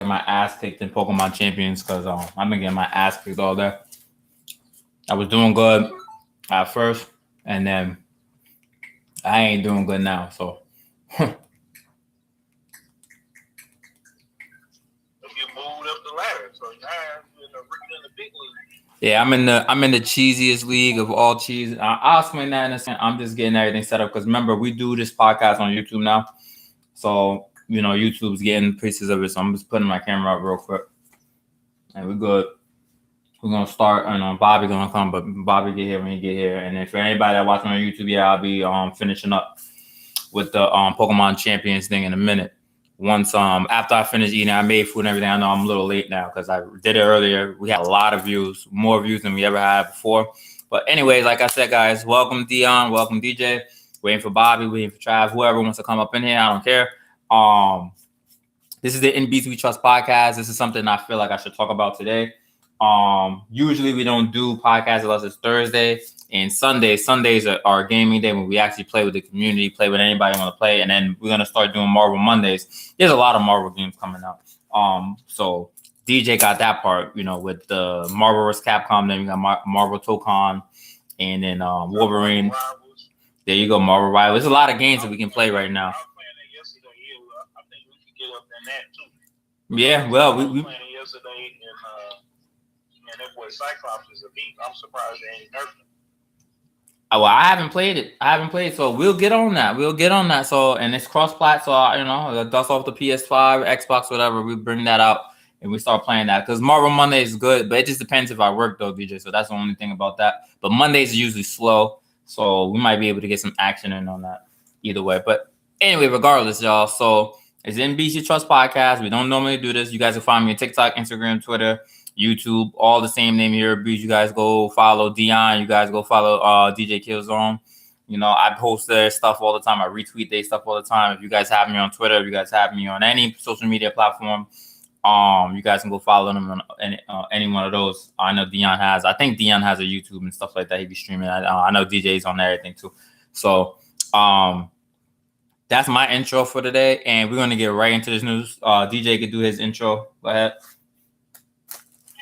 my ass kicked in Pokemon Champions because I've been getting my ass kicked all day. I was doing good at first, and then I ain't doing good now. So If you moved up the ladder, so now you're in the big league. yeah, I'm in the cheesiest league of all cheese. I'll explain that in a second. I'm just getting everything set up because remember we do this podcast on YouTube now, so YouTube's getting pieces of it. So I'm just putting my camera up real quick, and we're good. We're gonna start, and Bobby gonna come, but Bobby get here when he get here. And if for anybody that watching on YouTube, yeah, I'll be finishing up with the Pokemon Champions thing in a minute. Once after I finish eating, I made food and everything. I know I'm a little late now because I did it earlier. We had a lot of views, more views than we ever had before. But anyways, like I said, guys, welcome Dion, welcome DJ. Waiting for Bobby, waiting for Trav, whoever wants to come up in here. I don't care. This is the NBC We Trust podcast. This is something I feel like I should talk about today. Usually we don't do podcasts unless it's Thursday and Sunday. Sundays are our gaming day when we actually play with the community, play with anybody want to play, and then we're gonna start doing Marvel Mondays. There's a lot of Marvel games coming out. So DJ got that part, with the Marvel vs. Capcom. Then we got Marvel Tokon, and then Wolverine. There you go, Marvel Rivals. There's a lot of games that we can play right now. I was playing that yesterday. I think we can get up in that too. Yeah, well, we playing it yesterday, and that boy Cyclops is a beat. I'm surprised they ain't nerfing. Well, I haven't played it. So we'll get on that. So, and it's cross-plat, so dust off the PS5, Xbox, whatever. We bring that out and we start playing that because Marvel Monday is good, but it just depends if I work though, DJ. So that's the only thing about that. But Mondays are usually slow, so we might be able to get some action in on that either way. But anyway, regardless, y'all. So it's NBC Trust Podcast. We don't normally do this. You guys can find me on TikTok, Instagram, Twitter, YouTube, all the same name here. You guys go follow Dion. You guys go follow DJ Killzone. I post their stuff all the time. I retweet their stuff all the time. If you guys have me on Twitter, if you guys have me on any social media platform, you guys can go follow them on any one of those. I know Dion has. I think Dion has a YouTube and stuff like that. He be streaming. I know DJ's on everything too. So that's my intro for today, and we're gonna get right into this news. DJ could do his intro. Go ahead.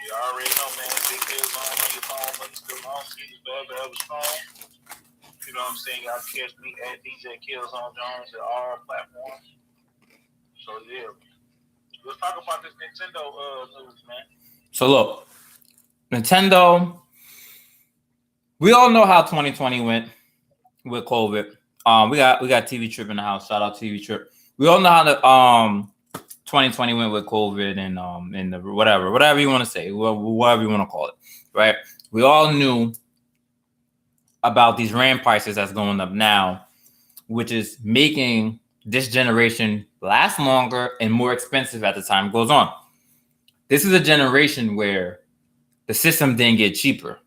You already know, man. Big Kills on your phone, but it's the long season, ever strong. You know what I'm saying? Y'all catch me at DJ Kills on Jones at all platforms. So yeah, let's talk about this Nintendo news, man. So look, Nintendo. We all know how 2020 went with COVID. We got TV Trip in the house. Shout out TV Trip. We all know how the 2020 went with COVID and the whatever you want to say, whatever you want to call it, right? We all knew about these RAM prices that's going up now, which is making this generation last longer and more expensive as the time goes on. This is a generation where the system didn't get cheaper.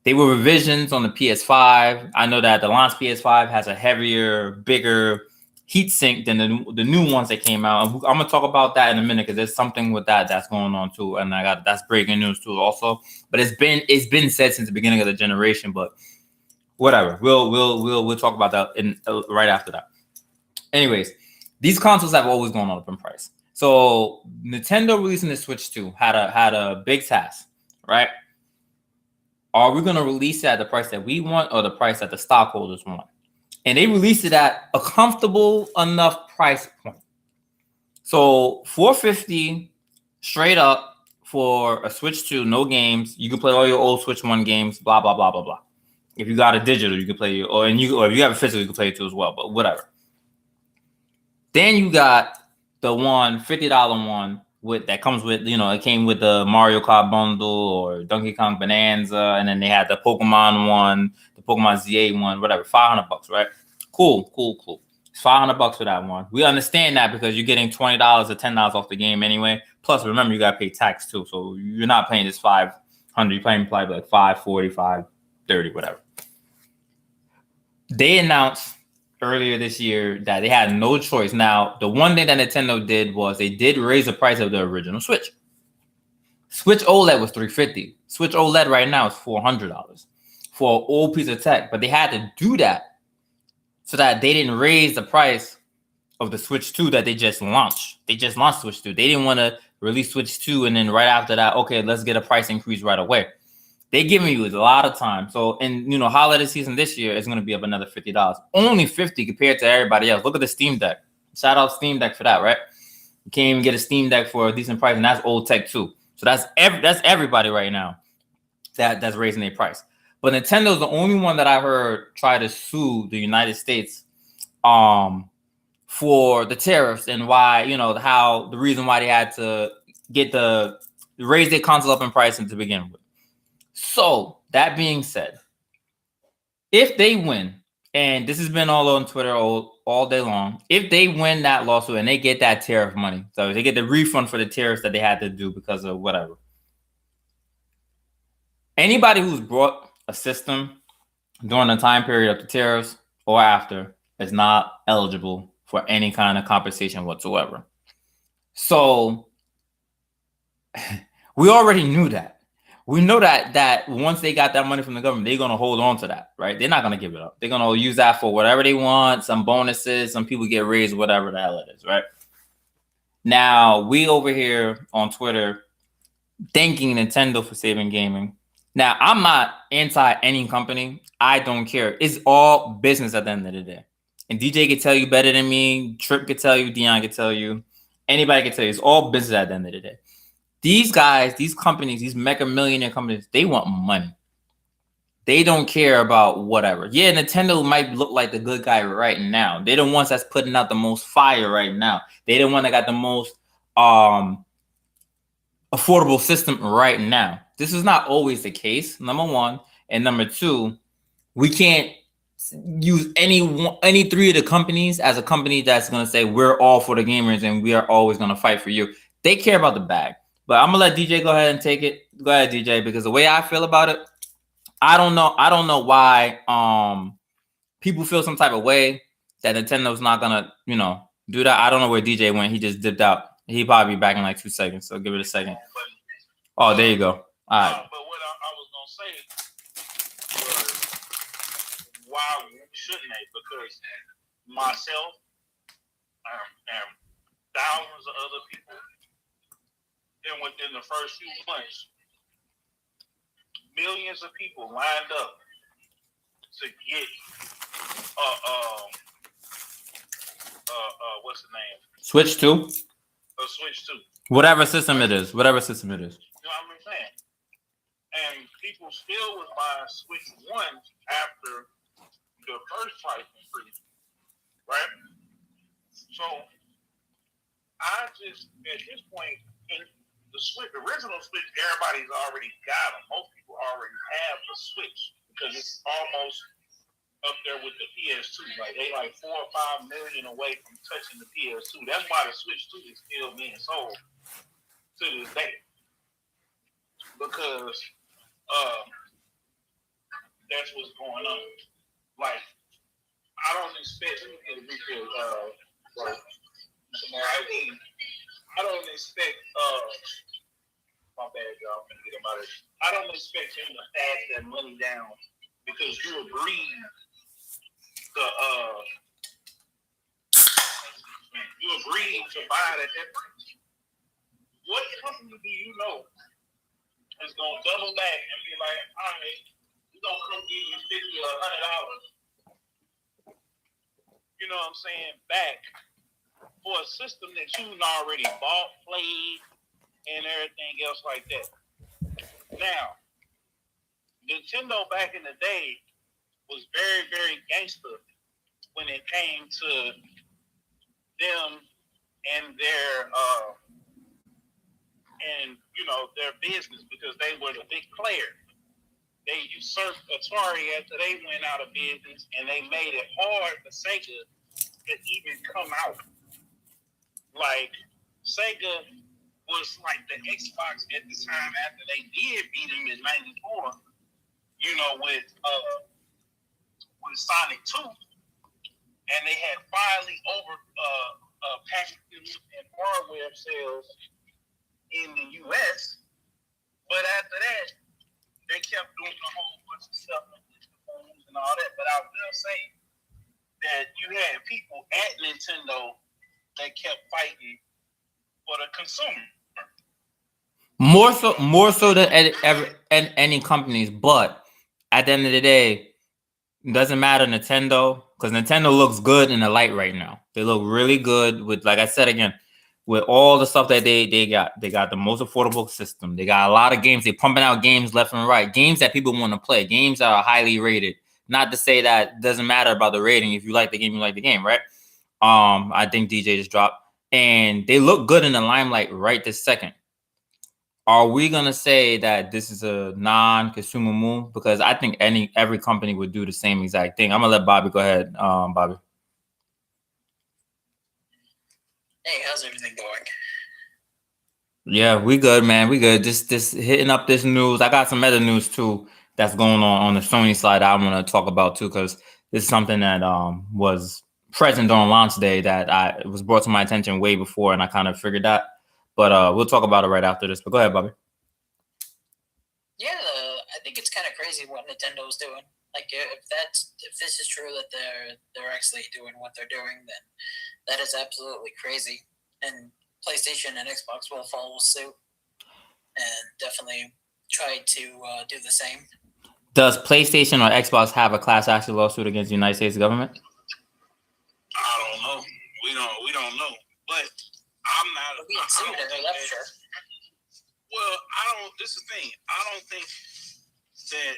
They were revisions on the PS5. I know that the launch PS5 has a heavier, bigger heat sink than the new ones that came out. I'm gonna talk about that in a minute because there's something with that's going on too, and that's breaking news too also. But it's been said since the beginning of the generation. But whatever, we'll talk about that right after that. Anyways, these consoles have always gone up in price. So Nintendo releasing the Switch 2 had a big task, right? Are we going to release it at the price that we want or the price that the stockholders want? And they released it at a comfortable enough price point. So $450 straight up for a Switch 2, no games. You can play all your old Switch 1 games, blah, blah, blah, blah, blah. If you got a digital, you can play, or if you have a physical, you can play it too as well, but whatever. Then you got the $50 one that comes with, it came with the Mario Kart bundle or Donkey Kong Bonanza, and then they had the Pokemon one, the Pokemon ZA one, whatever, $500, right? Cool. It's $500 for that one. We understand that because you're getting $20 or $10 off the game anyway. Plus, remember, you got to pay tax too, so you're not paying this $500. You're paying probably like $540, $530, whatever. They announced earlier this year that they had no choice. Now, the one thing that Nintendo did was they did raise the price of the original Switch. Switch OLED was $350. Switch OLED right now is $400 for an old piece of tech. But they had to do that so that they didn't raise the price of the Switch 2 that they just launched. They just launched Switch 2. They didn't want to release Switch 2 and then right after that, okay, let's get a price increase right away. They're giving you a lot of time. So, in holiday season this year is going to be up another $50. Only $50 compared to everybody else. Look at the Steam Deck. Shout out Steam Deck for that, right? You can't even get a Steam Deck for a decent price, and that's old tech too. So that's everybody right now that's raising their price. But Nintendo's the only one that I heard try to sue the United States for the tariffs and why, how the reason why they had to raise their console up in pricing to begin with. So that being said, if they win, and this has been all on Twitter all day long, if they win that lawsuit and they get that tariff money, so they get the refund for the tariffs that they had to do because of whatever. Anybody who's brought a system during the time period of the tariffs or after is not eligible for any kind of compensation whatsoever. So we already knew that. We know that once they got that money from the government, they're going to hold on to that, right? They're not going to give it up. They're going to use that for whatever they want, some bonuses, some people get raised, whatever the hell it is, right? Now, we over here on Twitter thanking Nintendo for saving gaming. Now, I'm not anti any company. I don't care. It's all business at the end of the day. And DJ could tell you better than me. Trip could tell you. Dion could tell you. Anybody could tell you. It's all business at the end of the day. These guys, these companies, these mega millionaire companies, they want money. They don't care about whatever. Yeah, Nintendo might look like the good guy right now. They're the ones that's putting out the most fire right now. They're the one that got the most affordable system right now. This is not always the case, number one. And number two, we can't use any three of the companies as a company that's going to say we're all for the gamers and we are always going to fight for you. They care about the bag. But I'm going to let DJ go ahead and take it. Go ahead, DJ, because the way I feel about it, I don't know why people feel some type of way that Nintendo's not going to, do that. I don't know where DJ went. He just dipped out. He'll probably be back in like 2 seconds, so give it a second. Oh, there you go. All right. But what I was going to say was, why shouldn't they? Because myself and thousands of other people, and within the first few months, millions of people lined up to get what's the name? Switch 2? A Switch 2. Whatever system it is. You know what I'm saying? And people still was buying Switch 1 after the first price increase. Right? So I just, at this point, in the Switch, the original Switch, everybody's already got them. Most people already have the Switch because it's almost up there with the PS2. Like they like 4 or 5 million away from touching the PS2. That's why the Switch 2 is still being sold to this day. Because that's what's going on. Like, I don't expect, let me get a refill, I don't expect, my bad, y'all, I'm gonna get him out of here. I don't expect him to pass that money down because you agreed to buy it at that price. What company do you know is gonna double back and be like, all right, we're gonna come give you $50 or $100? You know what I'm saying? Back for a system that you already bought, played, and everything else like that. Now, Nintendo back in the day was very, very gangster when it came to them and their their business because they were the big player. They usurped Atari after they went out of business, and they made it hard for Sega to even come out. Like, Sega was like the Xbox at the time after they did beat them in '94, with Sonic 2. And they had finally over packaging and hardware sales in the U.S. But after that, they kept doing a whole bunch of stuff and all that. But I will say that you had people at Nintendo consumer. More so than any companies, but at the end of the day, it doesn't matter Nintendo, because Nintendo looks good in the light right now. They look really good with, like I said again, with all the stuff that they got. They got the most affordable system. They got a lot of games. They pumping out games left and right. Games that people want to play. Games that are highly rated. Not to say that it doesn't matter about the rating. If you like the game, you like the game, right? I think DJ just dropped. And they look good in the limelight right this second. Are we gonna say that this is a non-consumer move? Because I think every company would do the same exact thing. I'm gonna let Bobby go ahead. Bobby. Hey, how's everything going? Yeah, we good, man. We good. Just hitting up this news. I got some other news too that's going on the Sony side I want to talk about too, because this is something that was present during launch day that it was brought to my attention way before, and I kind of figured that. But we'll talk about it right after this. But go ahead, Bobby. Yeah, I think it's kind of crazy what Nintendo's doing. Like, if this is true that they're actually doing what they're doing, then that is absolutely crazy. And PlayStation and Xbox will follow suit and definitely try to do the same. Does PlayStation or Xbox have a class action lawsuit against the United States government? I don't know. We don't know. But I'm not. Being sued, I left sure. Well, this is the thing. I don't think that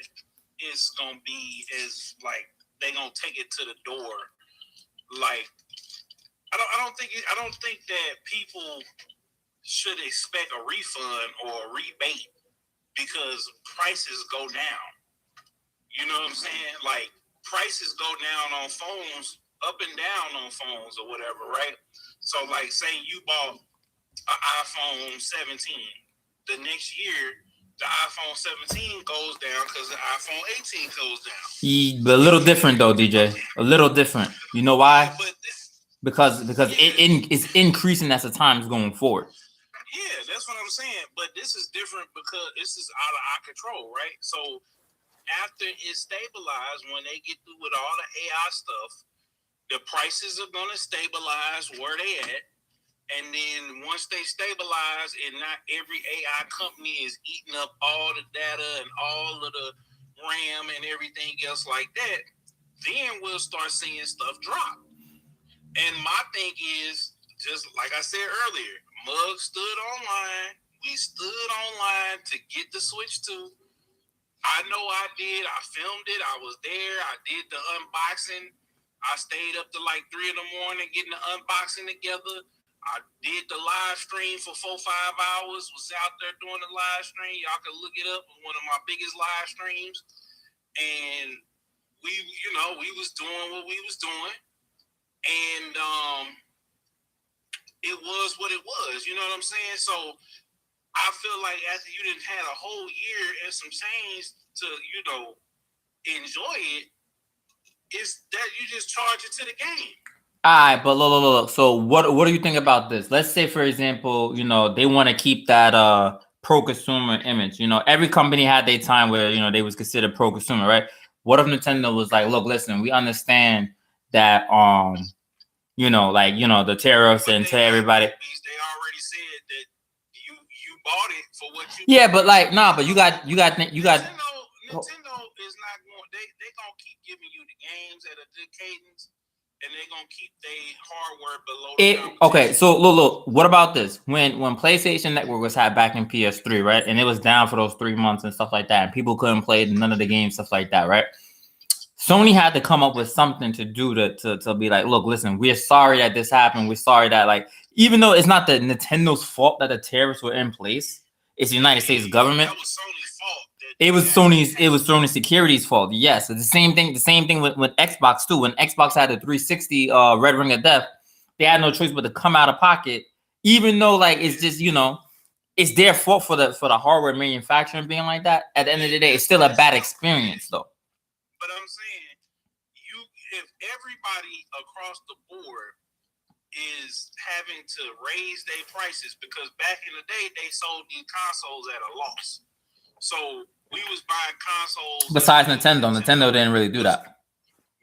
it's gonna be as like they gonna take it to the door. Like I don't think that people should expect a refund or a rebate because prices go down. You know what I'm saying? Like prices go down on phones, up and down on phones or whatever, right? So like say you bought an iPhone 17. The next year, the iPhone 17 goes down because the iPhone 18 goes down. But a little different though, DJ. A little different. You know why? Because it's increasing as the time's going forward. Yeah, that's what I'm saying. But this is different because this is out of our control, right? So after it stabilized, when they get through with all the AI stuff, the prices are gonna stabilize where they at. And then once they stabilize and not every AI company is eating up all the data and all of the RAM and everything else like that, then we'll start seeing stuff drop. And my thing is, just like I said earlier, Mug stood online. We stood online to get the Switch 2. I know I did. I filmed it. I was there. I did the unboxing. I stayed up to like 3 a.m. getting the unboxing together. I did the live stream for 4-5 hours, was out there doing the live stream. Y'all can look it up. One of my biggest live streams. And we was doing what we was doing. And it was what it was. You know what I'm saying? So I feel like after you didn't had a whole year and some change to, enjoy it, it's that you just charge it to the game. All right, but look. So what do you think about this? Let's say, for example, they want to keep that pro-consumer image. Every company had their time where they was considered pro-consumer, right? What if Nintendo was like, look, listen, we understand that the tariffs and to everybody. They already said that you bought it for what you. Yeah, but but you got. Nintendo is not going. They gonna keep giving you the games at a good cadence. And they're gonna keep their hardware below the okay, so look. What about this? When PlayStation Network was had back in PS3, right, and it was down for those 3 months and stuff like that, and people couldn't play none of the games, stuff like that, right? Sony had to come up with something to do to be like, look, listen, we're sorry that this happened. We're sorry that even though it's not the Nintendo's fault that the tariffs were in place, it's the United States government. That was Sony's fault. It was Sony Security's fault. Yes, the same thing with Xbox too. When Xbox had the 360 Red Ring of Death, they had no choice but to come out of pocket, even though it's just it's their fault for the hardware manufacturing being like that. At the end of the day, it's still a bad experience though. But I'm saying, if everybody across the board is having to raise their prices, because back in the day they sold these consoles at a loss, so we was buying consoles. Besides Nintendo didn't really do that.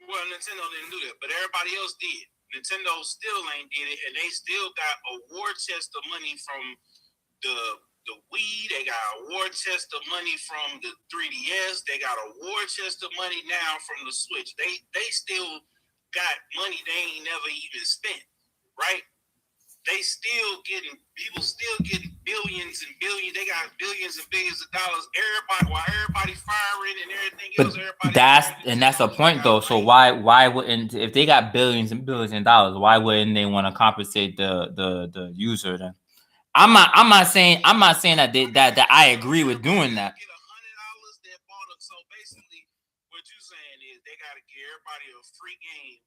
Well, Nintendo didn't do that, but everybody else did. Nintendo still ain't did it, and they still got a war chest of money from the Wii. They got a war chest of money from the 3DS. They got a war chest of money now from the Switch. They still got money they ain't never even spent, right? They still getting billions and billions. They got billions and billions of dollars. Everybody firing and everything else. That's the point though. So why wouldn't, if they got billions and billions of dollars, why wouldn't they want to compensate the user then? I'm not saying that I agree with doing that. Get $100 that bought it. So basically, what you saying is they gotta give everybody a free game.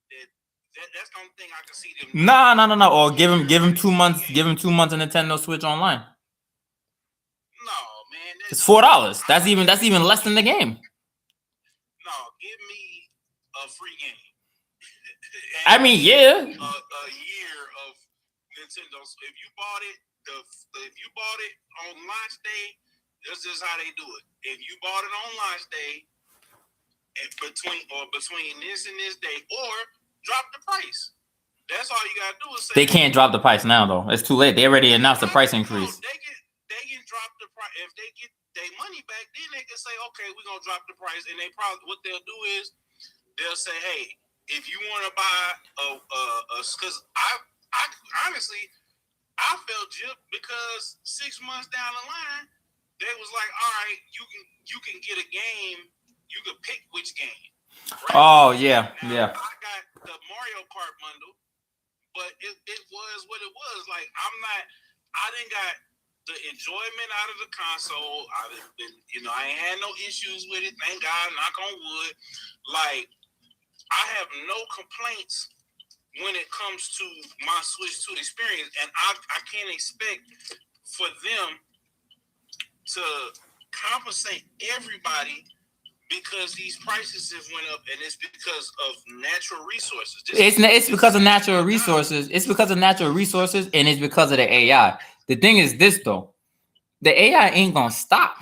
That's the only thing I can see them. No. Or give them 2 months. Give them 2 months of Nintendo Switch Online. No, man. It's $4. That's even less than the game. No, give me a free game. I mean, yeah. A year of Nintendo. If you bought it, on launch day, that's just how they do it. If you bought it on launch day, and between this and this day, or drop the price. That's all you gotta do is say. They can't drop the price now though. It's too late. They already announced the price increase. No, they can drop the price. If they get their money back, then they can say, okay, we're gonna drop the price. And they probably, what they'll do is they'll say, hey, if you want to buy because I honestly, I felt gypped because 6 months down the line, they was like, all right, you can get a game, you can pick which game. Right? Oh yeah, now, I got the Mario Kart bundle, but it was what it was. Like I didn't got the enjoyment out of the console. I ain't had no issues with it. Thank God, knock on wood. Like I have no complaints when it comes to my Switch 2 experience, and I can't expect for them to compensate everybody because these prices have went up, and it's because of natural resources. It's because of natural resources. It's because of natural resources, and it's because of the AI. The thing is this though, the AI ain't gonna stop.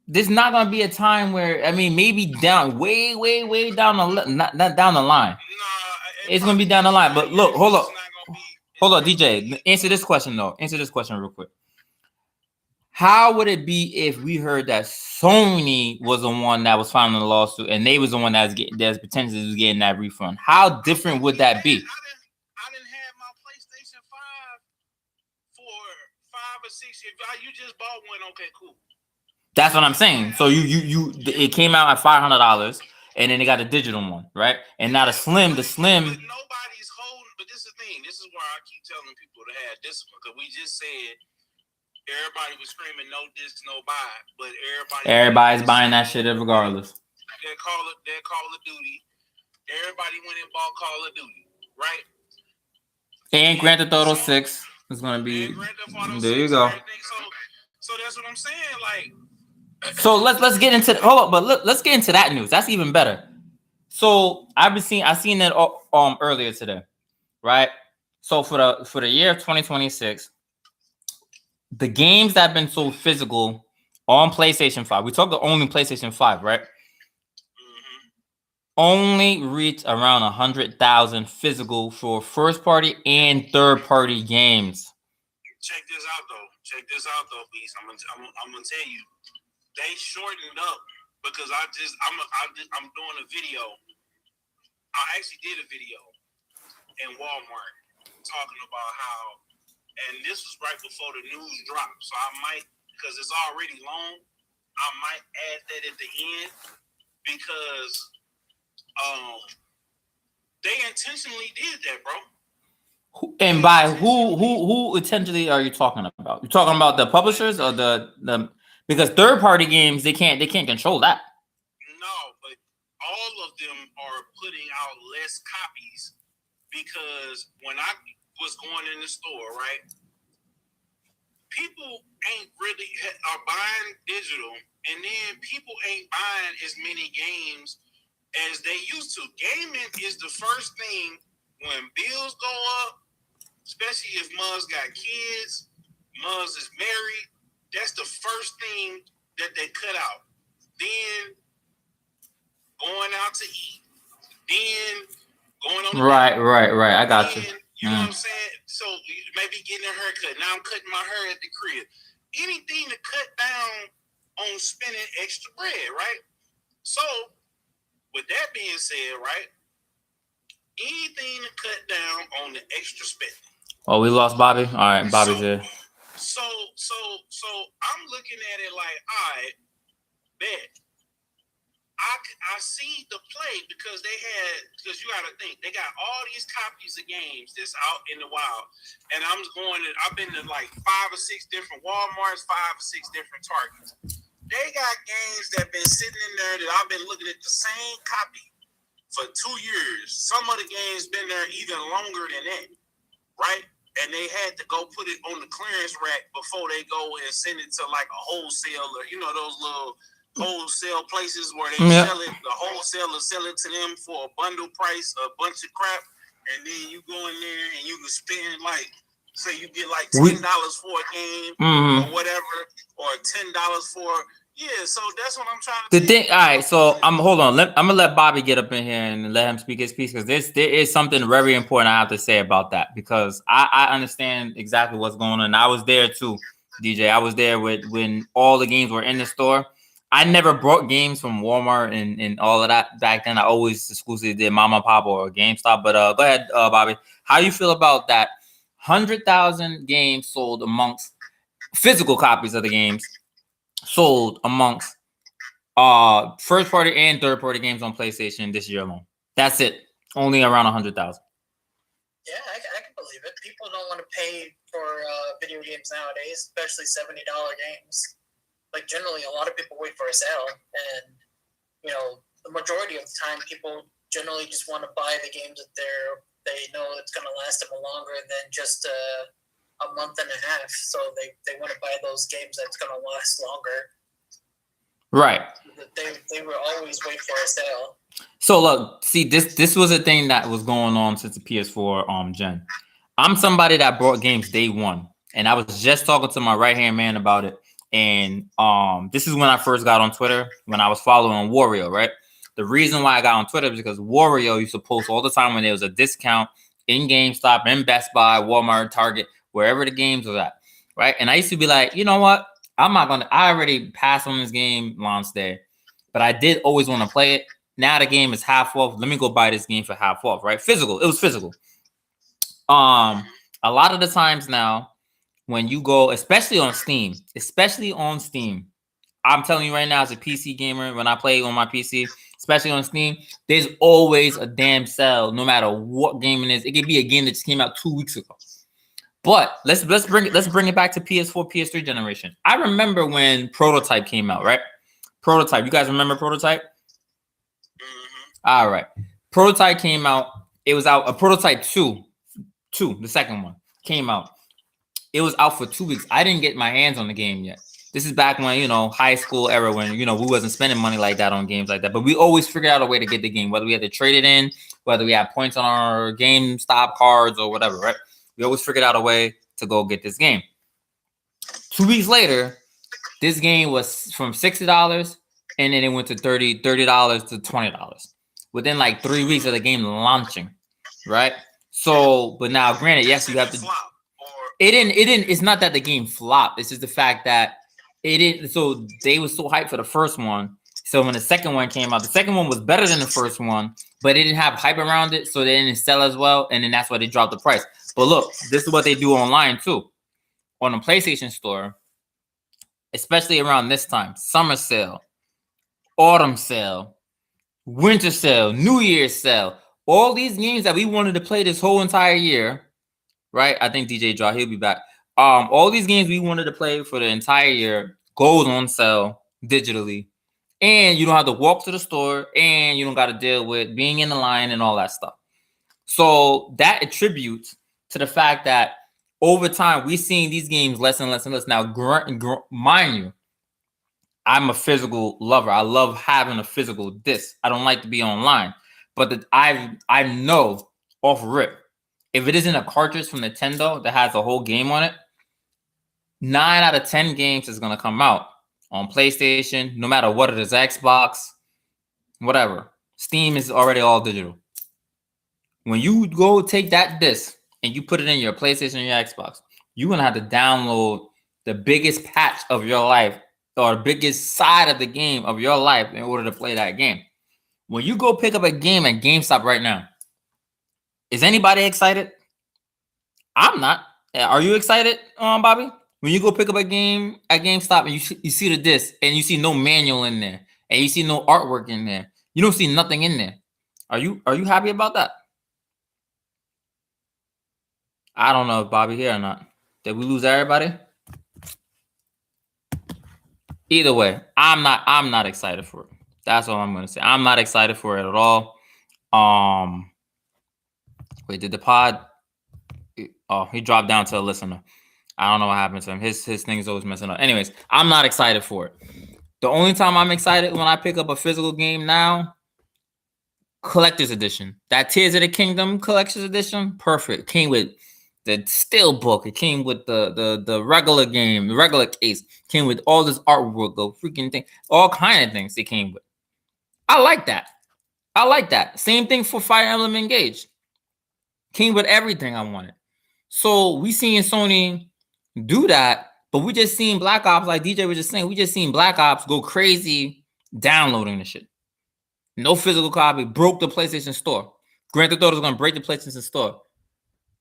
There's not gonna be a time where, I mean, maybe down way down not down the line. It's gonna be down the line. But look, hold up, DJ. Answer this question though. Answer this question real quick. How would it be if we heard that Sony was the one that was filing the lawsuit and they was the one that's potentially was getting that refund? How different would that be? I didn't have my PlayStation 5 for 5 or 6 years. You just bought one, okay, cool. That's what I'm saying. So it came out at $500, and then they got a digital one, right? And now the slim. But nobody's holding. But this is the thing. This is why I keep telling people to have discipline, because we just said everybody was screaming no disc, no buy, but everybody's buying that shit regardless. They Call of Duty. Everybody went and bought Call of Duty, right? And Grand Theft Auto 6 is gonna be. There you go. So that's what I'm saying. Like. So let's get into let's get into that news. That's even better. So I seen that earlier today, right? So for the year of 2026, the games that have been sold physical on PlayStation 5, we talked only PlayStation 5, right? Mm-hmm. Only reached around 100,000 physical for first party and third party games. Check this out though, Beast. I'm gonna tell you. They shortened up because I'm doing a video. I actually did a video in Walmart talking about how, and this was right before the news dropped. So I might, because it's already long, I might add that at the end because they intentionally did that, bro. And by who intentionally are you talking about? You talking about the publishers or the because third party games they can't control that. No, but all of them are putting out less copies because when I was going in the store, right, people ain't really are buying digital, and then people ain't buying as many games as they used to. Gaming is the first thing when bills go up, especially if Muz got kids, Muz is married. That's the first thing that they cut out. Then going out to eat. Then going on the Right. I got you. You know what I'm saying? So maybe getting a haircut. Now I'm cutting my hair at the crib. Anything to cut down on spending extra bread, right? So, with that being said, right, anything to cut down on the extra spending. Oh, we lost Bobby. All right, Bobby's here. So I'm looking at it like, all right, bet. I see the play because you got to think, they got all these copies of games that's out in the wild. And I've been to like 5 or 6 different Walmarts, 5 or 6 different Targets. They got games that been sitting in there that I've been looking at the same copy for 2 years. Some of the games been there even longer than that, right? And they had to go put it on the clearance rack before they go and send it to like a wholesaler, those little wholesale places where they sell it, the wholesaler sell it to them for a bundle price, a bunch of crap, and then you go in there and you can spend like, say you get like $10 for a game or whatever, or $10 for, so that's what I'm trying to think. All right, so hold on. I'm gonna let Bobby get up in here and let him speak his piece, because there is something very important I have to say about that, because I understand exactly what's going on. I was there too, DJ. I was there when all the games were in the store. I never brought games from Walmart and all of that back then. I always exclusively did Mom and Pop or GameStop. But go ahead, Bobby. How you feel about that? 100,000 games sold amongst physical copies of the games sold amongst first party and third party games on PlayStation this year alone. That's it. Only around 100,000. Yeah, I can believe it. People don't want to pay for video games nowadays, especially $70 games. Like, generally, a lot of people wait for a sale, and the majority of the time, people generally just want to buy the games that they know it's going to last them longer than just a month and a half. So they want to buy those games that's going to last longer. Right. They will always wait for a sale. So look, see, this was a thing that was going on since the PS4 gen. I'm somebody that brought games day one, and I was just talking to my right hand man about it. And this is when I first got on Twitter, when I was following Wario, right? The reason why I got on Twitter is because Wario used to post all the time when there was a discount in GameStop, in Best Buy, Walmart, Target, wherever the games was at, right? And I used to be like, you know what? I already passed on this game launch day, but I did always want to play it. Now the game is half off. Let me go buy this game for half off, right? Physical. It was physical. A lot of the times now, when you go, especially on Steam, I'm telling you right now, as a PC gamer, when I play on my PC, especially on Steam, there's always a damn sale, no matter what game it is. It could be a game that just came out 2 weeks ago. But let's bring it back to PS4, PS3 generation. I remember when Prototype came out, right? Prototype. You guys remember Prototype? All right. Prototype came out. It was out. A Prototype 2, the second one, came out. It was out for 2 weeks. I didn't get my hands on the game yet. This is back when, high school era, when, we wasn't spending money like that on games like that. But we always figured out a way to get the game, whether we had to trade it in, whether we had points on our GameStop cards or whatever, right? We always figured out a way to go get this game. 2 weeks later, this game was from $60, and then it went to $30 to $20 within like 3 weeks of the game launching, right? So, but now, granted, yes, you have to. It didn't. It's not that the game flopped. It's just the fact that it didn't. So they were so hyped for the first one. So when the second one came out, the second one was better than the first one, but it didn't have hype around it, so they didn't sell as well. And then that's why they dropped the price. But look, this is what they do online too, on the PlayStation Store, especially around this time: summer sale, autumn sale, winter sale, New Year's sale. All these games that we wanted to play this whole entire year. Right, I think DJ Draw, he'll be back. All these games we wanted to play for the entire year goes on sale digitally, and you don't have to walk to the store, and you don't got to deal with being in the line and all that stuff. So that attributes to the fact that over time we're seeing these games less and less and less. Now, mind you, I'm a physical lover. I love having a physical disc. I don't like to be online, but I know off rip, if it isn't a cartridge from Nintendo that has a whole game on it, 9 out of 10 games is going to come out on PlayStation, no matter what it is, Xbox, whatever. Steam is already all digital. When you go take that disc and you put it in your PlayStation or your Xbox, you're gonna have to download the biggest patch of your life or the biggest side of the game of your life in order to play that game. When you go pick up a game at GameStop right now, is anybody excited? I'm not. Are you excited, Bobby? When you go pick up a game at GameStop and you see the disc and you see no manual in there and you see no artwork in there, you don't see nothing in there. Are you happy about that? I don't know if Bobby here or not. Did we lose everybody? Either way, I'm not excited for it. That's all I'm gonna say. I'm not excited for it at all. Wait, did the pod? Oh, he dropped down to a listener. I don't know what happened to him. His thing is always messing up. Anyways, I'm not excited for it. The only time I'm excited when I pick up a physical game now, Collector's Edition. That Tears of the Kingdom Collector's Edition, perfect. Came with the steel book. It came with the regular game, the regular case. Came with all this artwork, the freaking thing, all kind of things it came with. I like that. I like that. Same thing for Fire Emblem Engage. Came with everything I wanted. So we seeing Sony do that, but we just seen Black Ops, like DJ was just saying, we just seen Black Ops go crazy downloading the shit. No physical copy, broke the PlayStation Store. Grand Theft Auto was gonna break the PlayStation Store.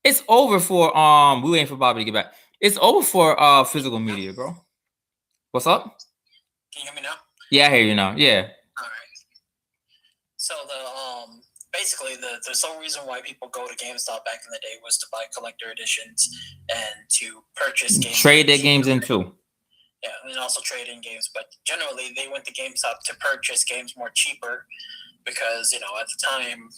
It's over for we waiting for Bobby to get back. It's over for physical media, bro. What's up? Can you hear me now? Yeah, I hear you now. Yeah. All right. So the basically the sole reason why people go to GameStop back in the day was to buy collector editions and to purchase games. Trade their games in too. Yeah, and also trade in games, but generally they went to GameStop to purchase games more cheaper because, you know, at the time,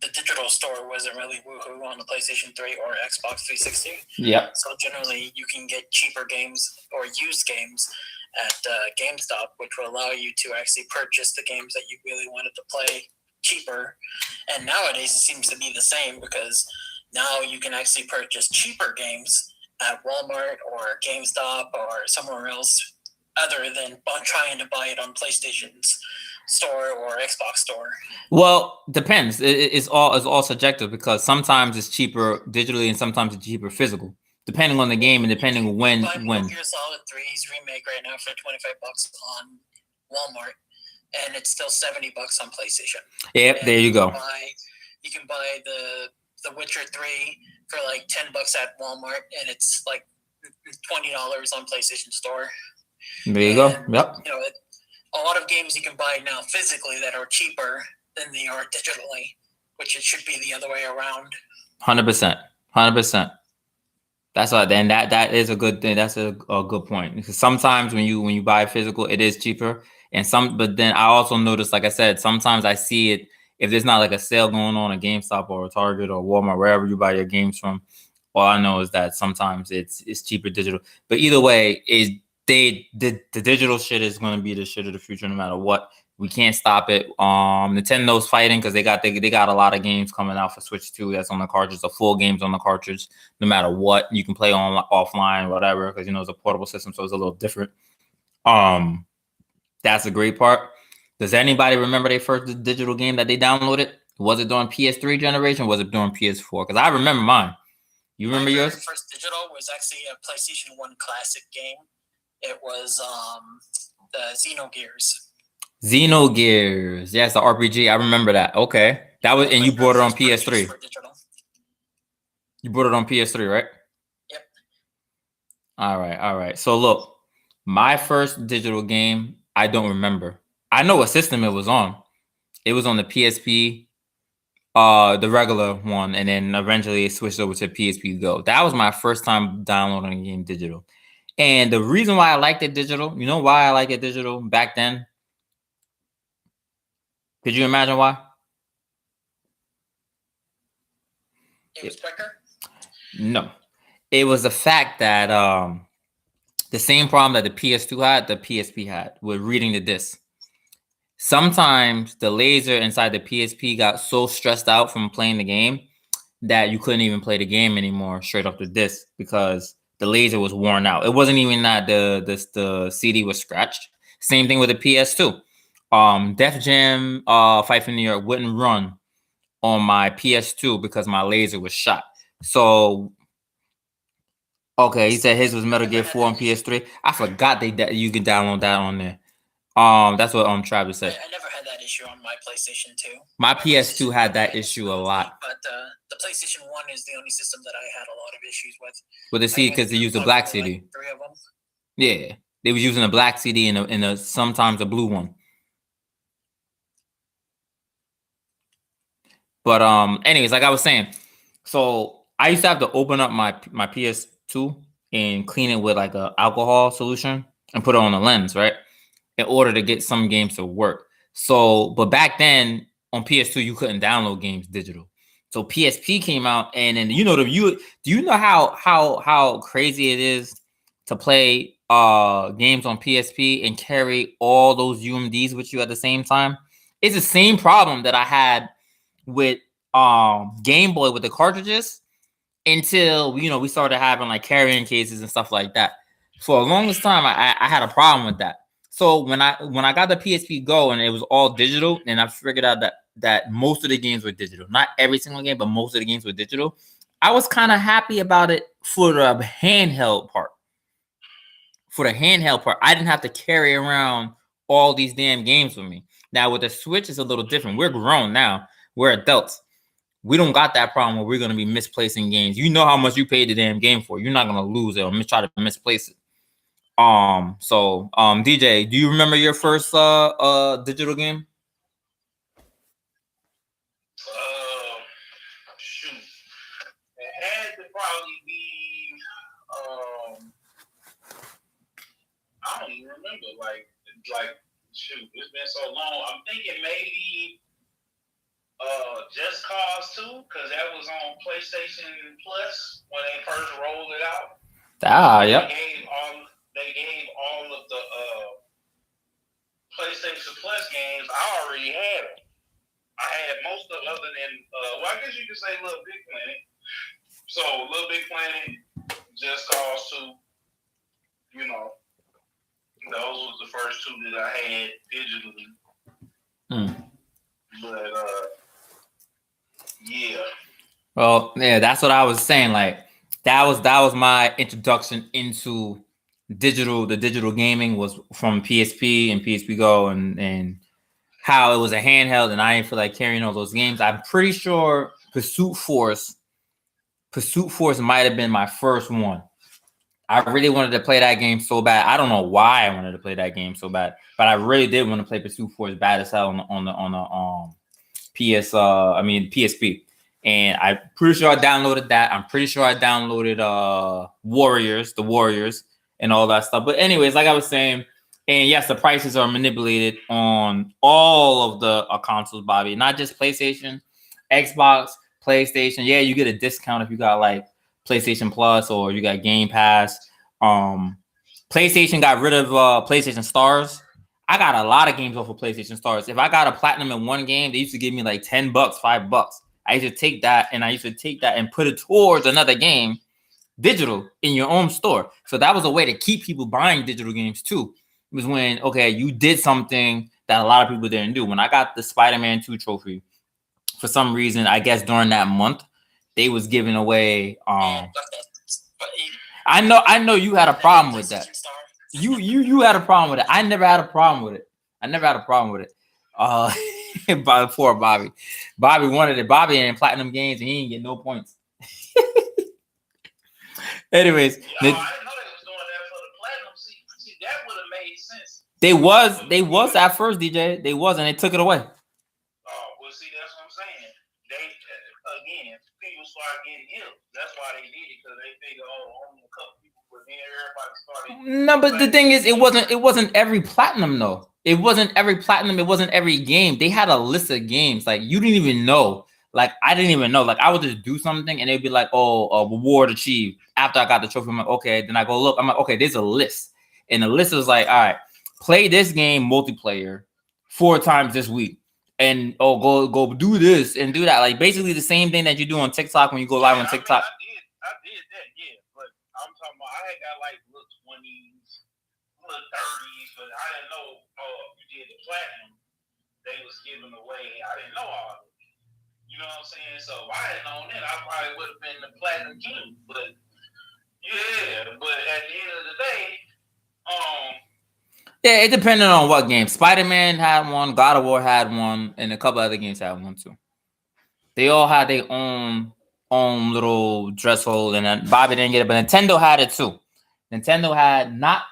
the digital store wasn't really woohoo on the PlayStation 3 or Xbox 360. Yep. So generally you can get cheaper games or used games at GameStop, which will allow you to actually purchase the games that you really wanted to play cheaper. And nowadays it seems to be the same because now you can actually purchase cheaper games at Walmart or GameStop or somewhere else other than trying to buy it on PlayStation's store or Xbox store. Well, depends. It's all subjective because sometimes it's cheaper digitally and sometimes it's cheaper physical, depending on the game and depending on when. Metal Gear Solid 3's remake right now for $25 on Walmart, and it's still $70 on PlayStation. Yep, and there you go. You can buy the Witcher 3 for like $10 at Walmart, and it's like $20 on PlayStation Store. There you go. Yep. You know, a lot of games you can buy now physically that are cheaper than they are digitally, which it should be the other way around. 100%. 100%. That's what, and that is a good thing. That's a good point. Because sometimes when you buy physical, it is cheaper. But then I also notice, like I said, sometimes I see it if there's not like a sale going on at GameStop or Target or Walmart, wherever you buy your games from. All I know is that sometimes it's cheaper digital. But either way, the digital shit is going to be the shit of the future no matter what. We can't stop it. Nintendo's fighting because they got a lot of games coming out for Switch 2 that's on the cartridge, the full games on the cartridge, no matter what. You can play offline, whatever, because it's a portable system, so it's a little different. That's a great part. Does anybody remember their first digital game that they downloaded? Was it during PS3 generation? Or was it during PS4? Because I remember mine. You remember yours? My first digital was actually a PlayStation 1 classic game. It was the Xenogears. Xenogears. Yes, the RPG. I remember that. Okay. That was, and you bought it on PS3. You bought it on PS3, right? Yep. All right. So look, my first digital game, I don't remember. I know what system it was on. It was on the PSP, the regular one, and then eventually it switched over to PSP Go. That was my first time downloading a game digital. And the reason why I liked it digital, you know why I liked it digital back then? Could you imagine why? It was quicker? No. It was the fact that the same problem that the PS2 had, the PSP had with reading the disc. Sometimes the laser inside the PSP got so stressed out from playing the game that you couldn't even play the game anymore straight off the disc because the laser was worn out. It wasn't even that the CD was scratched. Same thing with the PS2. Def Jam Fight for New York wouldn't run on my PS2 because my laser was shot. So, okay, he said his was Metal Gear 4 on PS3. I forgot you can download that on there. That's what Travis said. I never had that issue on my PlayStation 2. My PS2 had that issue a lot. But the PlayStation 1 is the only system that I had a lot of issues with. With the CD, because they used the black CD. Like 3 of them. Yeah, they was using a black CD and a sometimes a blue one. But anyways, like I was saying, so I used to have to open up my PS2 and clean it with like a alcohol solution and put it on the lens, right, in order to get some games to work. So, but back then on PS2 you couldn't download games digital. So PSP came out, and then do you know how crazy it is to play games on PSP and carry all those UMDs with you at the same time? It's the same problem that I had with Game Boy with the cartridges until we started having like carrying cases and stuff like that. For the longest time, I had a problem with that. So when I got the PSP Go and it was all digital, and I figured out that most of the games were digital, not every single game, but most of the games were digital, I was kind of happy about it for the handheld part. For the handheld part, I didn't have to carry around all these damn games with me. Now with the Switch, it's a little different. We're grown now. We're adults. We don't got that problem where we're going to be misplacing games. You know how much you paid the damn game for. You're not going to lose it or try to misplace it. So DJ, do you remember your first digital game? Shoot. It had to probably be I don't even remember. Like shoot, it's been so long. I'm thinking maybe Just Cause 2, because that was on PlayStation Plus when they first rolled it out. Yep. They gave all of the PlayStation Plus games. I already had them. I had most of other than I guess you could say Little Big Planet. So Little Big Planet, Just Cause 2, those was the first two that I had digitally. But yeah. Well, yeah, that's what I was saying. Like that was my introduction into digital. The digital gaming was from PSP and PSP Go, and how it was a handheld, and I didn't feel like carrying all those games. I'm pretty sure Pursuit Force might have been my first one. I really wanted to play that game so bad. I don't know why I wanted to play that game so bad, but I really did want to play Pursuit Force bad as hell on the PSP. And I'm pretty sure I downloaded that. I'm pretty sure I downloaded the Warriors and all that stuff. But anyways, like I was saying, and yes, the prices are manipulated on all of the consoles, Bobby, not just PlayStation, Xbox, PlayStation. Yeah, you get a discount if you got like PlayStation Plus or you got Game Pass. PlayStation got rid of PlayStation Stars. I got a lot of games off of PlayStation Stars. If I got a platinum in one game, they used to give me like $10, $5. I used to take that and put it towards another game, digital, in your own store. So that was a way to keep people buying digital games too. It was when, okay, you did something that a lot of people didn't do. When I got the Spider-Man 2 trophy, for some reason, I guess during that month, they was giving away. I know you had a problem with that. You had a problem with it. I never had a problem with it. By poor Bobby. Bobby wanted it. Bobby in platinum games and he didn't get no points. Anyways, I didn't know they was doing that for the platinum. See, that would have made sense. They was at first, DJ. They was, and they took it away. Oh, well, see, that's what I'm saying. Again, people started getting ill. That's why they did it, because they figured, only a couple people, but then everybody started. No, but the thing is, it wasn't every platinum though. It wasn't every platinum. It wasn't every game. They had a list of games. Like you didn't even know. Like I didn't even know. Like I would just do something and they'd be like, reward achieved. After I got the trophy, I'm like, okay. Then I go look. I'm like, okay, there's a list. And the list was like, all right, play this game multiplayer 4 times this week. And go do this and do that. Like basically the same thing that you do on TikTok when you go live on TikTok. I did that, yeah. But I'm talking about I had got like little 20s, little 30s, but I didn't know you did the platinum. They was giving away. I didn't know all of it. You know what I'm saying? So if I had known that, I probably would have been the platinum king. But yeah, but at the end of the day, yeah, it depended on what game. Spider-Man had one, God of War had one, and a couple other games had one too. They all had their own little dress hole, and then Bobby didn't get it, but Nintendo had it too. Nintendo had not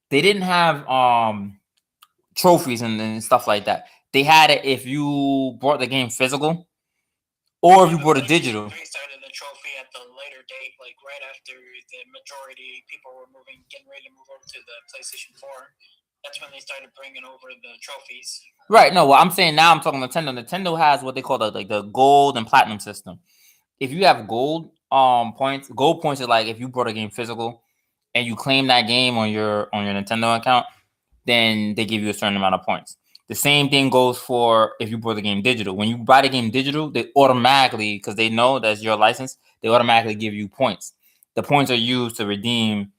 they didn't have trophies and stuff like that. They had it if you bought the game physical or if you bought a digital. They started the trophy at the later date, like right after the majority people were getting ready to move over to the PlayStation 4. That's when they started bringing over the trophies. Right. No, what I'm saying now, I'm talking Nintendo. Nintendo has what they call the gold and platinum system. If you have gold gold points is like if you bought a game physical and you claim that game on your Nintendo account, then they give you a certain amount of points. The same thing goes for if you bought the game digital. When you buy the game digital, they automatically, because they know that's your license, they automatically give you points. The points are used to redeem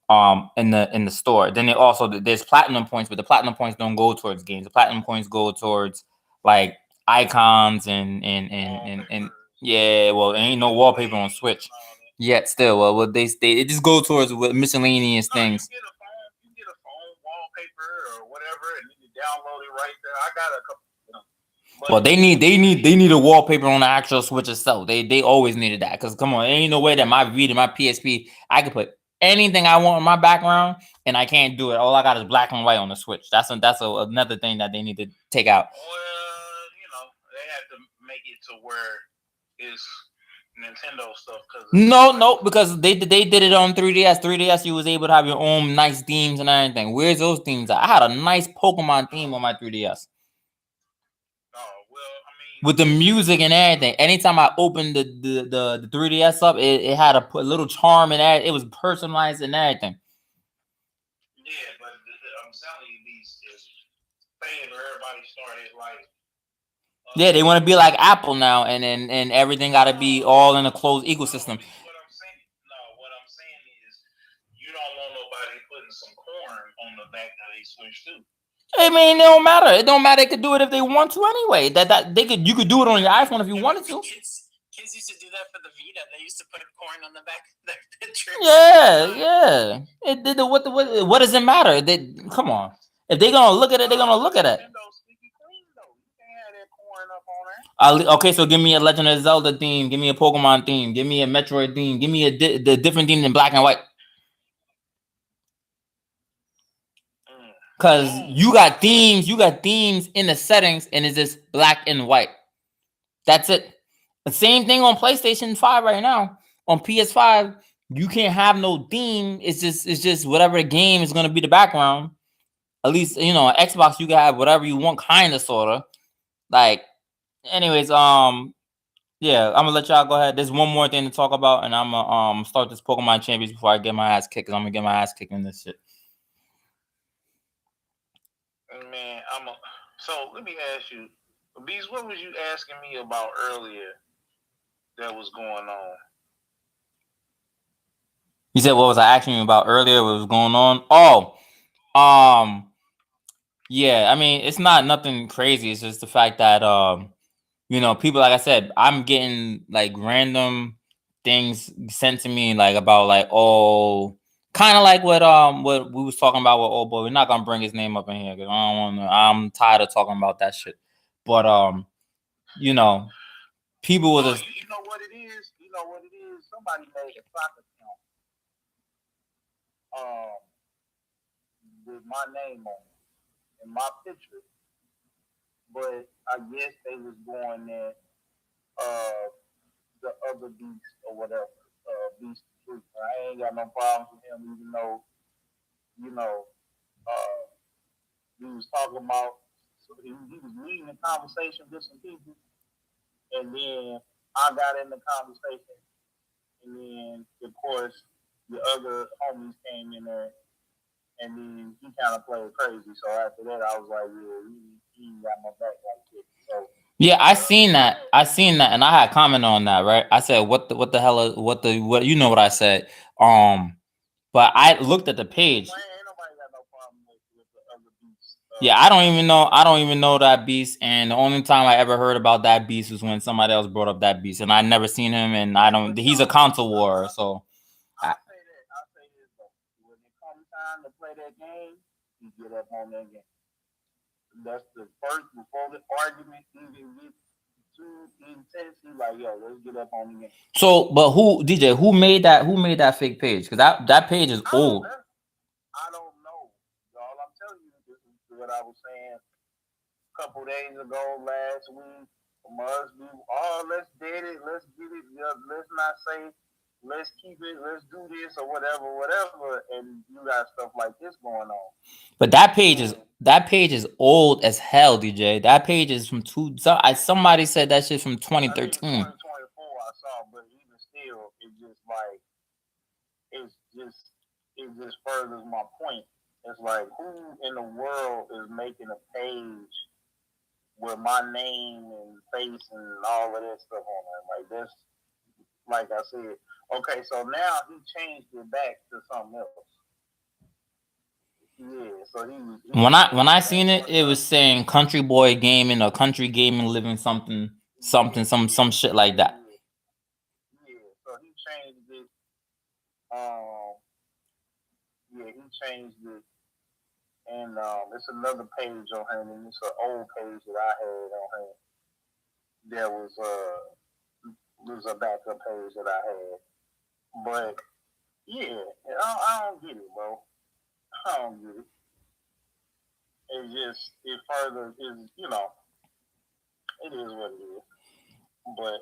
in the store. Then they also there's platinum points, but the platinum points don't go towards games. The platinum points go towards like icons and yeah, well, there ain't no wallpaper on Switch yet. Still, well, they it just go towards miscellaneous things. You get a phone wallpaper or whatever, and you can download it right there. I got a couple. Well, they need a wallpaper on the actual Switch itself. They always needed that because come on, ain't no way that my Vita, my PSP, I could put anything I want in my background and I can't do it. All I got is black and white on the Switch. That's another thing that they need to take out. Well, they had to make it to where it's Nintendo stuff. No, because they did it on 3DS. 3DS, you was able to have your own nice themes and everything. Where's those themes at? I had a nice Pokemon theme on my 3DS. With the music and everything. Anytime I opened the 3DS up, it had a little charm and it was personalized and everything. Yeah, but I'm telling you, these things where everybody started like. Yeah, they want to be like Apple now, and everything got to be all in a closed ecosystem. What I'm saying is, you don't want nobody putting some corn on the back of their Switch too. I mean, it don't matter. It don't matter. They could do it if they want to anyway. You could do it on your iPhone if you wanted to. Kids used to do that for the Vita. They used to put corn on the back of their picture. Yeah. It did what does it matter? Come on. If they're gonna look at it, they're gonna look at it. Okay, so give me a Legend of Zelda theme. Give me a Pokemon theme. Give me a Metroid theme. Give me the different theme than black and white. Because you got themes in the settings, and it's just black and white. That's it. The same thing on PlayStation 5 right now. On PS5, you can't have no theme. It's just whatever game is gonna be the background. At least on Xbox you can have whatever you want, kind of, sorta. Like, anyways, yeah, I'm gonna let y'all go ahead. There's one more thing to talk about, and I'm gonna start this Pokemon Champions before I get my ass kicked. Cause I'm gonna get my ass kicked in this shit. Man, so let me ask you, Beast, what was you asking me about earlier that was going on? You said what was I asking you about earlier? What was going on? Yeah. I mean, it's not nothing crazy. It's just the fact that people, like I said, I'm getting like random things sent to me, like about like kind of like what we was talking about with old boy. We're not gonna bring his name up in here because I don't want to. I'm tired of talking about that shit. But people with just. You know what it is? Somebody made a soccer account with my name on it and my picture, but I guess they was going at the other Beast or whatever, Beast Truth. I ain't got no problems with him, even though he was talking about. So he was leading the conversation with some people, and then I got in the conversation, and then of course the other homies came in there, and then he kind of played crazy. So after that, I was like, yeah, he ain't got my back like this. So yeah, I seen that, and I had comment on that, right? I said, what the hell? What you know what I said? But I looked at the page. Yeah, I don't even know. I don't even know that beast. And the only time I ever heard about that beast was when somebody else brought up that beast, and I never seen him. And I don't. He's a console warrior, so. I say that. I say this though. When it comes time to play that game, you get up on that game. That's the first before the argument even gets too intense. He's like, yo, let's get up on the game. So, but who DJ? Who made that? Who made that fake page? Because that page is old. I don't know. All I'm telling you, this is what I was saying a couple days ago, last week. Must be, oh, let's date it, let's get it, let's not say, let's keep it, let's do this or whatever, and you got stuff like this going on. But that page is old as hell, DJ. That page is from somebody said that shit from 2013. 2024, I saw, but even still, it just furthers my point. It's like, who in the world is making a page with my name and face and all of that stuff on it? Like, that's, like I said, okay, so now he changed it back to something else. Yeah, so when I seen it, it was saying Country Boy Gaming or Country Gaming Living something some shit like that. Yeah, so he changed it. He changed it, and it's another page on him, and it's an old page that I had on him. There was a backup page that I had, but yeah, I don't get it, bro. I don't get it. It further is, it is what it is. But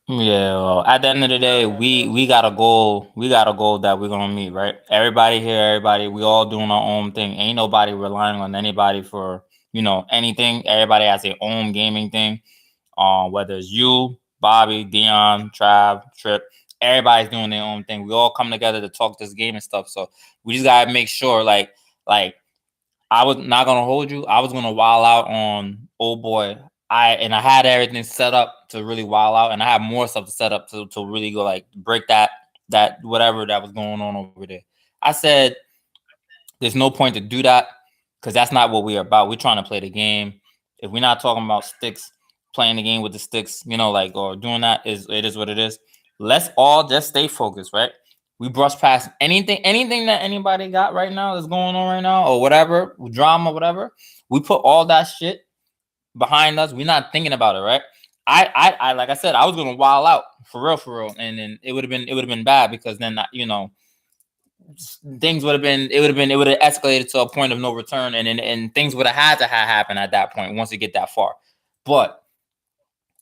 yeah, well, at the end of the day, we got a goal. We got a goal that we're gonna meet, right? Everybody here, we all doing our own thing. Ain't nobody relying on anybody for anything. Everybody has their own gaming thing. Whether it's you, Bobby, Dion, Trav, Trip, everybody's doing their own thing. We all come together to talk this game and stuff. So we just gotta make sure, like I was not gonna hold you. I was gonna wild out on old boy. I had everything set up to really wild out, and I had more stuff to set up to really go like break that whatever that was going on over there. I said there's no point to do that because that's not what we're about. We're trying to play the game. If we're not talking about sticks, playing the game with the sticks, or doing that, it is what it is. Let's all just stay focused, right? We brush past anything that anybody got right now that's going on right now, or whatever, drama, whatever. We put all that shit behind us. We're not thinking about it, right? I like I said, I was gonna wild out for real, and then it would have been bad because then things would have escalated to a point of no return, and things would have had to happen at that point once we get that far. But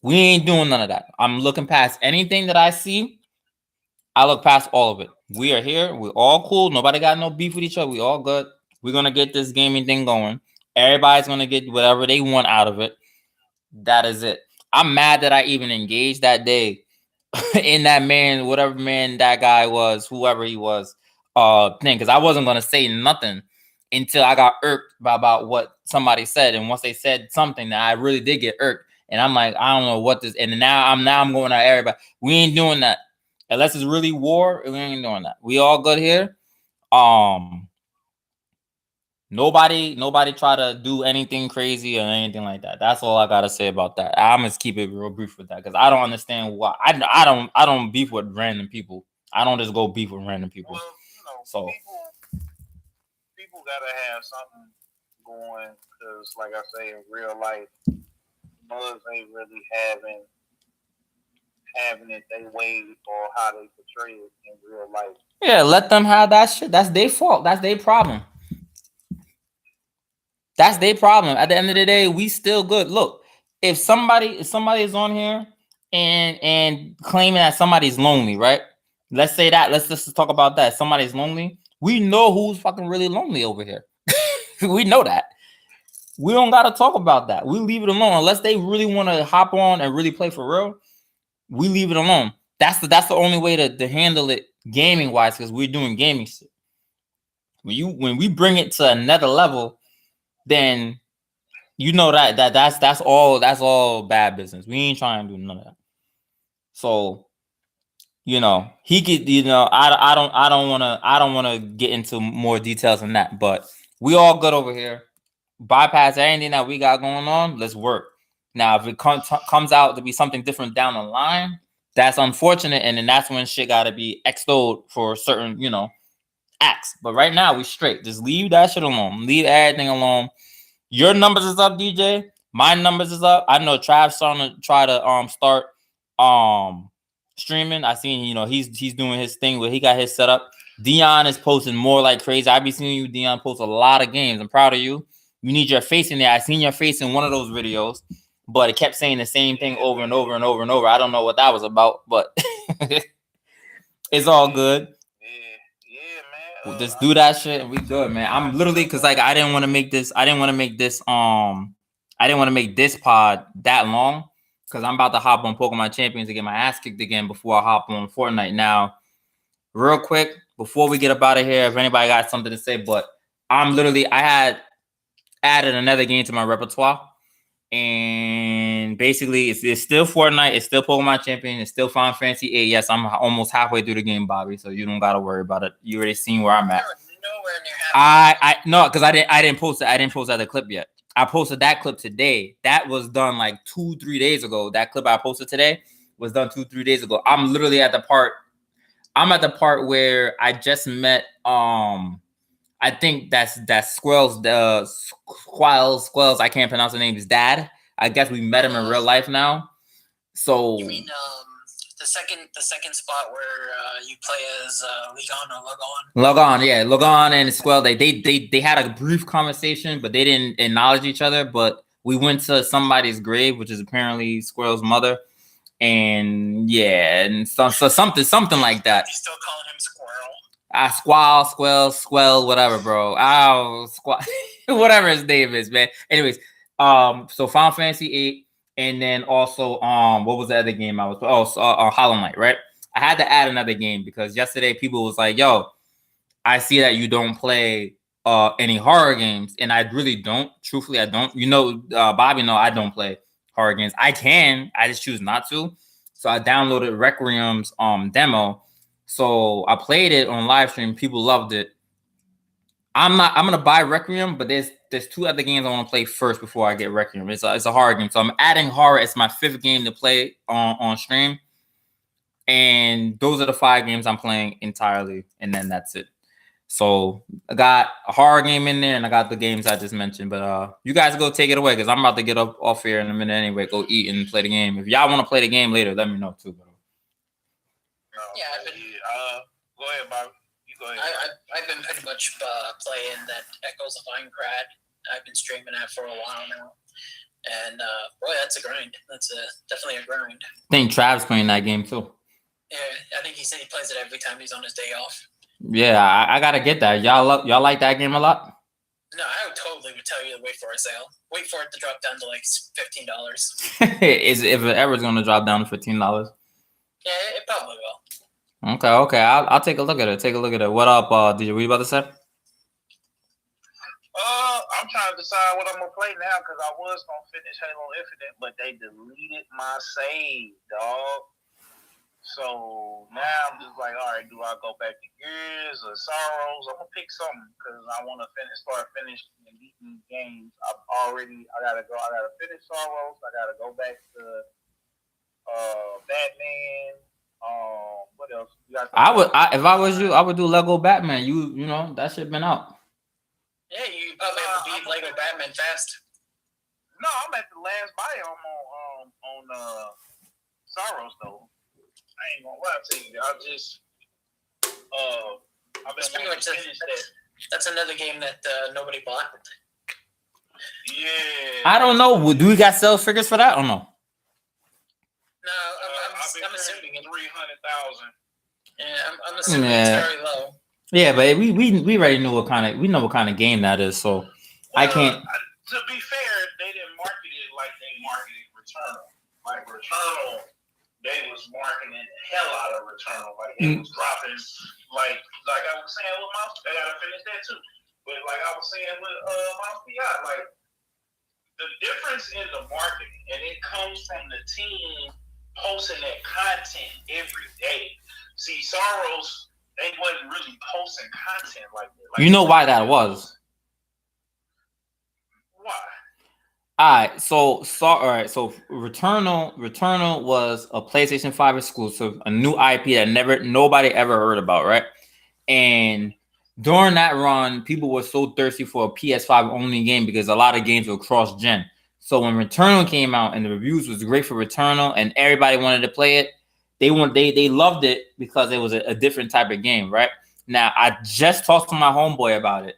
we ain't doing none of that. I'm looking past anything that I see. I look past all of it. We are here. We're all cool. Nobody got no beef with each other. We all good. We're gonna get this gaming thing going. Everybody's gonna get whatever they want out of it. That is it. I'm mad that I even engaged that day in that man, whatever man that guy was, whoever he was, thing, because I wasn't gonna say nothing until I got irked by about what somebody said. And once they said something, that I really did get irked. And I'm like, I don't know what this. And now I'm going at everybody. We ain't doing that. Unless it's really war, we ain't doing that. We all good here. Nobody try to do anything crazy or anything like that. That's all I gotta say about that. I'm gonna keep it real brief with that because I don't understand why. I don't beef with random people. I don't just go beef with random people. Well, so people gotta have something going because, like I say, in real life, mothers ain't really having it their way or how they portray it in real life. Yeah, let them have that shit. That's their fault. That's their problem. That's their problem. At the end of the day, we still good. Look, if somebody is on here and claiming that somebody's lonely, right? Let's say that. Let's just talk about that. Somebody's lonely. We know who's fucking really lonely over here. We know that. We don't gotta talk about that. We leave it alone unless they really want to hop on and really play for real. We leave it alone. That's the only way to handle it gaming wise because we're doing gaming shit. When we bring it to another level, then that's all bad business. We ain't trying to do none of that. So he could I don't want to get into more details than that, but we all good over here. bypass anything that we got going on. Let's work. Now, if it comes out to be something different down the line, that's unfortunate, and then that's when shit got to be extolled for certain, acts. But right now, we straight. Just leave that shit alone. Leave everything alone. Your numbers is up, DJ. My numbers is up. I know Trav's starting to try to start streaming. I seen he's doing his thing where he got his set up. Dion is posting more like crazy. I be seeing you, Dion, post a lot of games. I'm proud of you. You need your face in there. I seen your face in one of those videos, but it kept saying the same thing over and over and over and over. I don't know what that was about, but it's all good. Yeah, man. Just do that shit and we good, man. I'm literally because I didn't want to make this pod that long because I'm about to hop on Pokemon Champions to get my ass kicked again before I hop on Fortnite. Now, real quick, before we get up out of here, if anybody got something to say, but I had added another game to my repertoire. And basically, it's still Fortnite, it's still Pokemon Champion, it's still Final Fantasy 8. Yes, I'm almost halfway through the game, Bobby. So you don't gotta worry about it. You already seen where I'm at. No, because I didn't post it. I didn't post that clip yet. I posted that clip today. That was done like 2-3 days ago. That clip I posted today was done 2-3 days ago. I'm literally at the part. I'm at the part where I just met. I think that's Squirrels. Squirrels. I can't pronounce the name. His dad. I guess we met him in real life now. So you mean the second spot where you play as Logon or Logon? Logon, yeah, Logon and Squirrel. They had a brief conversation, but they didn't acknowledge each other. But we went to somebody's grave, which is apparently Squirrel's mother, and yeah, and so something like that. You still calling him Squirrel? Squell, whatever, bro. Whatever his name is, man. Anyways, so Final Fantasy 8, and then also, what was the other game I was? Hollow Knight, right? I had to add another game because yesterday people was like, "Yo, I see that you don't play any horror games," and I really don't. Truthfully, I don't. Bobby, no, I don't play horror games. I can, I just choose not to. So I downloaded Requiem's demo. So I played it on live stream. People loved it. I'm gonna buy Requiem, but there's 2 other games I want to play first before I get Requiem. It's a horror game, so I'm adding horror. It's my 5th game to play on stream, and those are the 5 games I'm playing entirely, and then that's it. So I got a horror game in there, and I got the games I just mentioned. But you guys go take it away because I'm about to get off here in a minute anyway. Go eat and play the game. If y'all want to play the game later, let me know too. Bro. Yeah, go ahead, Bobby. You go ahead. I've been pretty much playing that Echoes of Aincrad. I've been streaming that for a while now, and boy, that's a grind. That's definitely a grind. I think Trav's playing that game too. Yeah, I think he said he plays it every time he's on his day off. Yeah, I gotta get that. Y'all like that game a lot? No, I would tell you to wait for a sale. Wait for it to drop down to like $15. If it ever's gonna drop down to $15? Yeah, it probably will. Okay. I'll take a look at it. What up, DJ? What you about to say? I'm trying to decide what I'm gonna play now because I was gonna finish Halo Infinite, but they deleted my save, dog. So now I'm just like, all right, do I go back to Gears or Sorrows? I'm gonna pick something because I want to start finishing and beating games. I gotta finish Sorrows. I gotta go back to Batman. What else? If I was you, I would do Lego Batman. You know that shit been out. Yeah, you probably have to beat Lego Batman fast. No, I'm at the last biome on Sorrows though. I ain't gonna lie to you. I've been pretty much that's another game that nobody bought. Yeah. I don't know. Do we got sales figures for that or no? No, I'm assuming it's 300,000. Yeah, I'm assuming it's very low. Yeah, but we already know what kind of game that is. So I can't. To be fair, they didn't market it like they marketed Returnal. Like Returnal, they was marketing the hell out of Returnal. Like it was dropping. Like I was saying with Mouse, I gotta finish that too. But like I was saying with Mouse PI, like the difference in the marketing, and it comes from the team posting that content every day. See, Sorrows, they wasn't really posting content like that. Like, you know why that was? All right. So Returnal was a PlayStation 5 exclusive, a new IP that nobody ever heard about, right? And during that run, people were so thirsty for a PS5 only game because a lot of games were cross-gen. So when Returnal came out and the reviews was great for Returnal and everybody wanted to play it, they loved it because it was a different type of game, right? Now I just talked to my homeboy about it.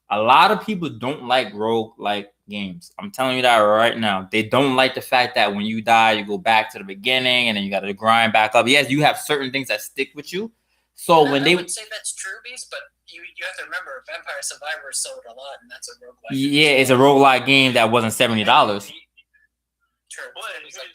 A lot of people don't like rogue-like games. I'm telling you that right now. They don't like the fact that when you die, you go back to the beginning and then you got to grind back up. Yes, you have certain things that stick with you. So when I would say that's true, Beast, but you have to remember, Vampire Survivor sold a lot, and that's a roguelike. Yeah, it's a roguelike game that wasn't $70. True, it was like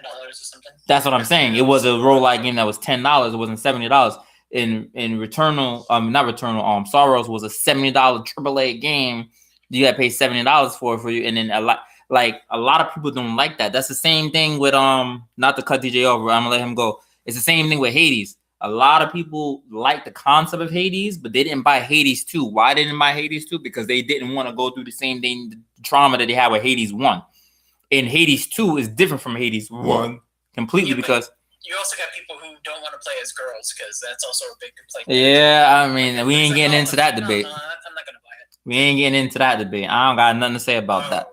$10 or something. That's what I'm saying. It was a roguelike game that was $10. It wasn't $70. In Returnal, not Returnal, Sorrows was a $70 AAA game. You got to pay $70 for you, and then a lot of people don't like that. That's the same thing with not to cut DJ over. I'm gonna let him go. It's the same thing with Hades. A lot of people like the concept of Hades, but they didn't buy Hades 2. Why didn't buy Hades 2? Because they didn't want to go through the same thing, the trauma that they had with Hades 1. And Hades 2 is different from Hades 1 completely because you also got people who don't want to play as girls because that's also a big complaint. Yeah, I mean, we ain't getting into that debate. No, I'm not gonna buy it. We ain't getting into that debate. I don't got nothing to say about that.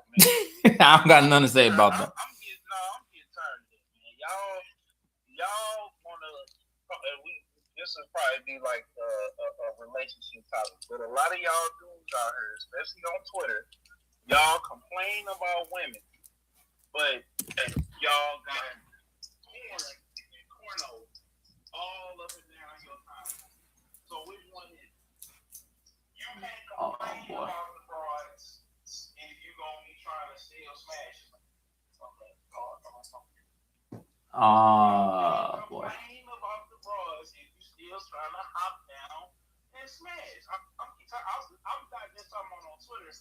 I don't got nothing to say about that. I'm getting tired of it, man. Y'all wanna? This will probably be like a relationship topic, but a lot of y'all dudes out here, especially on Twitter, y'all complain about women, but y'all got porno all up and down your timeline. So which one is it? You can't complain about the broads if you gonna be trying to still smash them. Boy. Complain about the broads if you still trying to hop down and smash. I'm not just talking about on Twitter,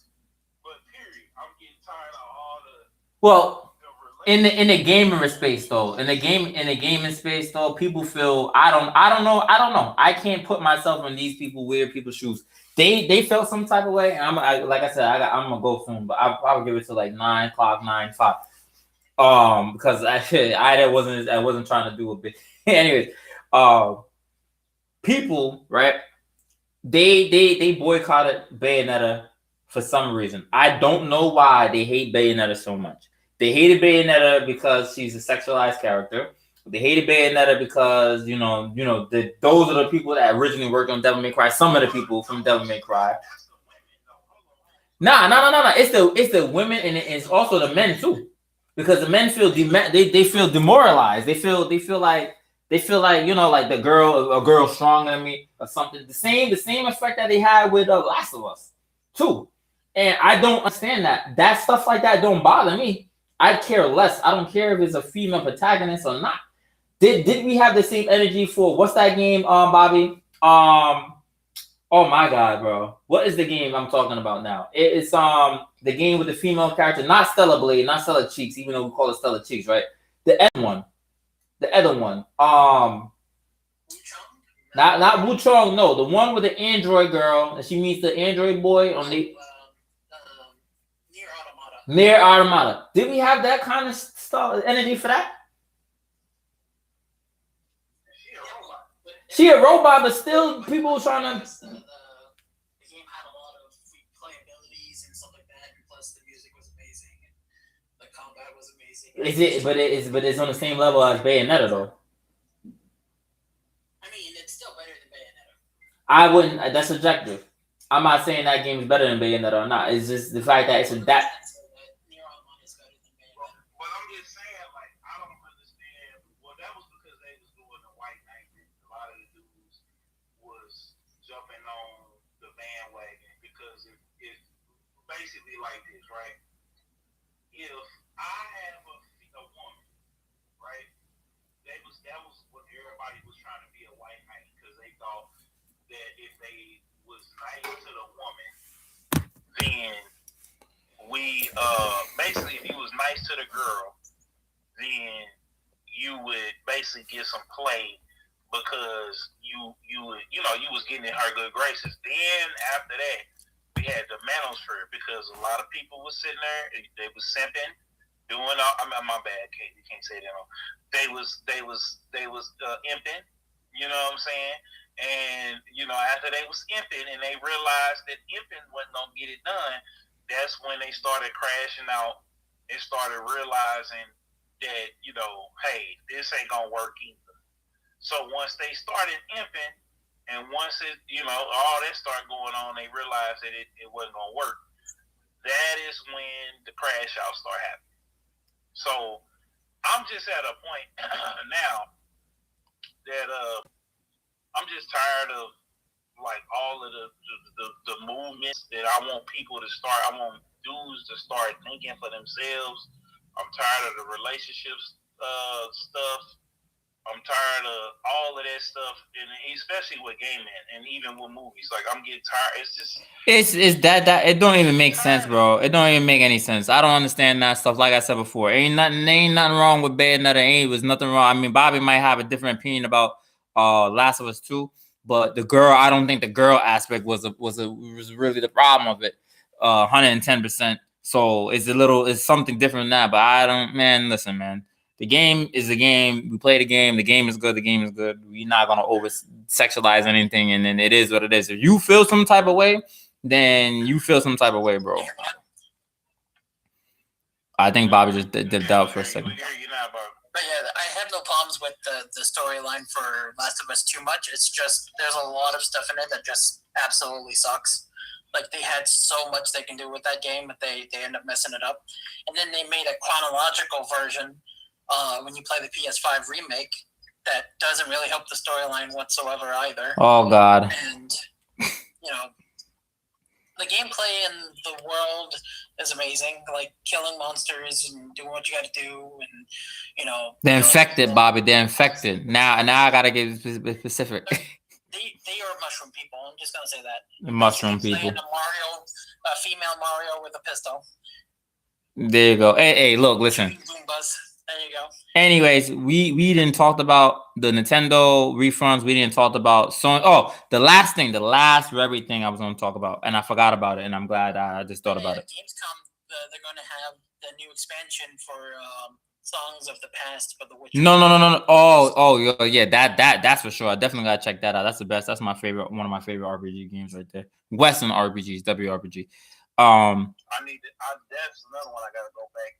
but period. I'm getting tired of all the. Well, in the gaming space though, in the gaming space though, people feel I don't know. I can't put myself in these weird people's shoes. They felt some type of way, and like I said, I'm gonna go soon, but I'll probably give it to like 9 o'clock, 9:05. Because I wasn't trying to do a bit. Anyways, people, right? They boycotted Bayonetta for some reason. I don't know why they hate Bayonetta so much. They hated Bayonetta because she's a sexualized character. They hated Bayonetta because those are the people that originally worked on Devil May Cry. Some of the people from Devil May Cry. Nah. It's the women and it's also the men too. Because the men feel they feel demoralized. They feel like like a girl stronger than me or something. The same effect that they had with Last of Us too. And I don't understand that. That stuff like that don't bother me. I care less. I don't care if it's a female protagonist or not. Did we have the same energy for what's that game, Bobby? Oh my god, bro. What is the game I'm talking about now? It's the game with the female character, not Stella Blade, not Stella Cheeks, even though we call it Stella Cheeks, right? The other one. Not Wu Chong, no, the one with the android girl, and she meets the android boy on the Near Automata. Did we have that kind of stuff, energy for that? She a robot, but still people were trying to. The game had a lot of playabilities and stuff like that, and plus the music was amazing, and the combat was amazing. But it's on the same level as Bayonetta though. I mean, it's still better than Bayonetta. I wouldn't. That's subjective. I'm not saying that game is better than Bayonetta or not. It's just the fact that it's a that. Well, I'm just saying, like, I don't understand. Well, that was because they was doing the White Knight thing. A lot of the dudes was jumping on the bandwagon because it's basically like this, right? If I have a woman, right? That was what everybody was trying to be a White Knight because they thought that if they was nice to the woman, then we basically if you was nice to the girl, then you would basically get some play because you was getting in her good graces. Then after that, we had the atmosphere because a lot of people were sitting there. They was simping, doing all. I mean, my bad, Kate. You can't say that. They was imping. You know what I'm saying? And after they was imping and they realized that imping wasn't gonna get it done, that's when they started crashing out. They started realizing that hey, this ain't gonna work either. So once they started imping. And once all that started going on, they realized that it wasn't going to work. That is when the crash out started happening. So I'm just at a point now that I'm just tired of like all of the movements that I want people to start. I want dudes to start thinking for themselves. I'm tired of the relationships stuff. I'm tired of all of that stuff, and especially with gaming and even with movies. Like I'm getting tired. It's just it's that it don't even make sense, bro. It don't even make any sense. I don't understand that stuff. Like I said before, ain't nothing wrong with Bayonetta. Ain't was nothing wrong. I mean, Bobby might have a different opinion about Last of Us 2, but I don't think the girl aspect was really the problem of it. 110%. So it's something different than that. But I don't, man. Listen, man. The game is the game. We play the game. The game is good. The game is good. We're not gonna over sexualize anything, and then it is what it is. If you feel some type of way, then you feel some type of way, bro. I think Bobby just dipped out for a second. But yeah, I have no problems with the storyline for Last of Us too much. It's just there's a lot of stuff in it that just absolutely sucks. Like they had so much they can do with that game, but they end up messing it up. And then they made a chronological version. When you play the PS5 remake, that doesn't really help the storyline whatsoever either. Oh God! And the gameplay in the world is amazing. Like killing monsters and doing what you got to do, and they're infected, Bobby. They're infected. Now I gotta get specific. They are mushroom people. I'm just gonna say that. The mushroom people. A female Mario with a pistol. There you go. Hey, look, listen. There you go. Anyways, we didn't talk about the Nintendo refunds. We didn't talk about Sony. Oh, the last very thing I was going to talk about, and I forgot about it, and I'm glad I just thought about it. Gamescom, they're going to have the new expansion for Songs of the Past for the Witcher. No. Oh, yeah, that's for sure. I definitely gotta check that out. That's the best. That's my favorite. One of my favorite RPG games right there. Western RPGs, WRPG. That's another one I gotta go back.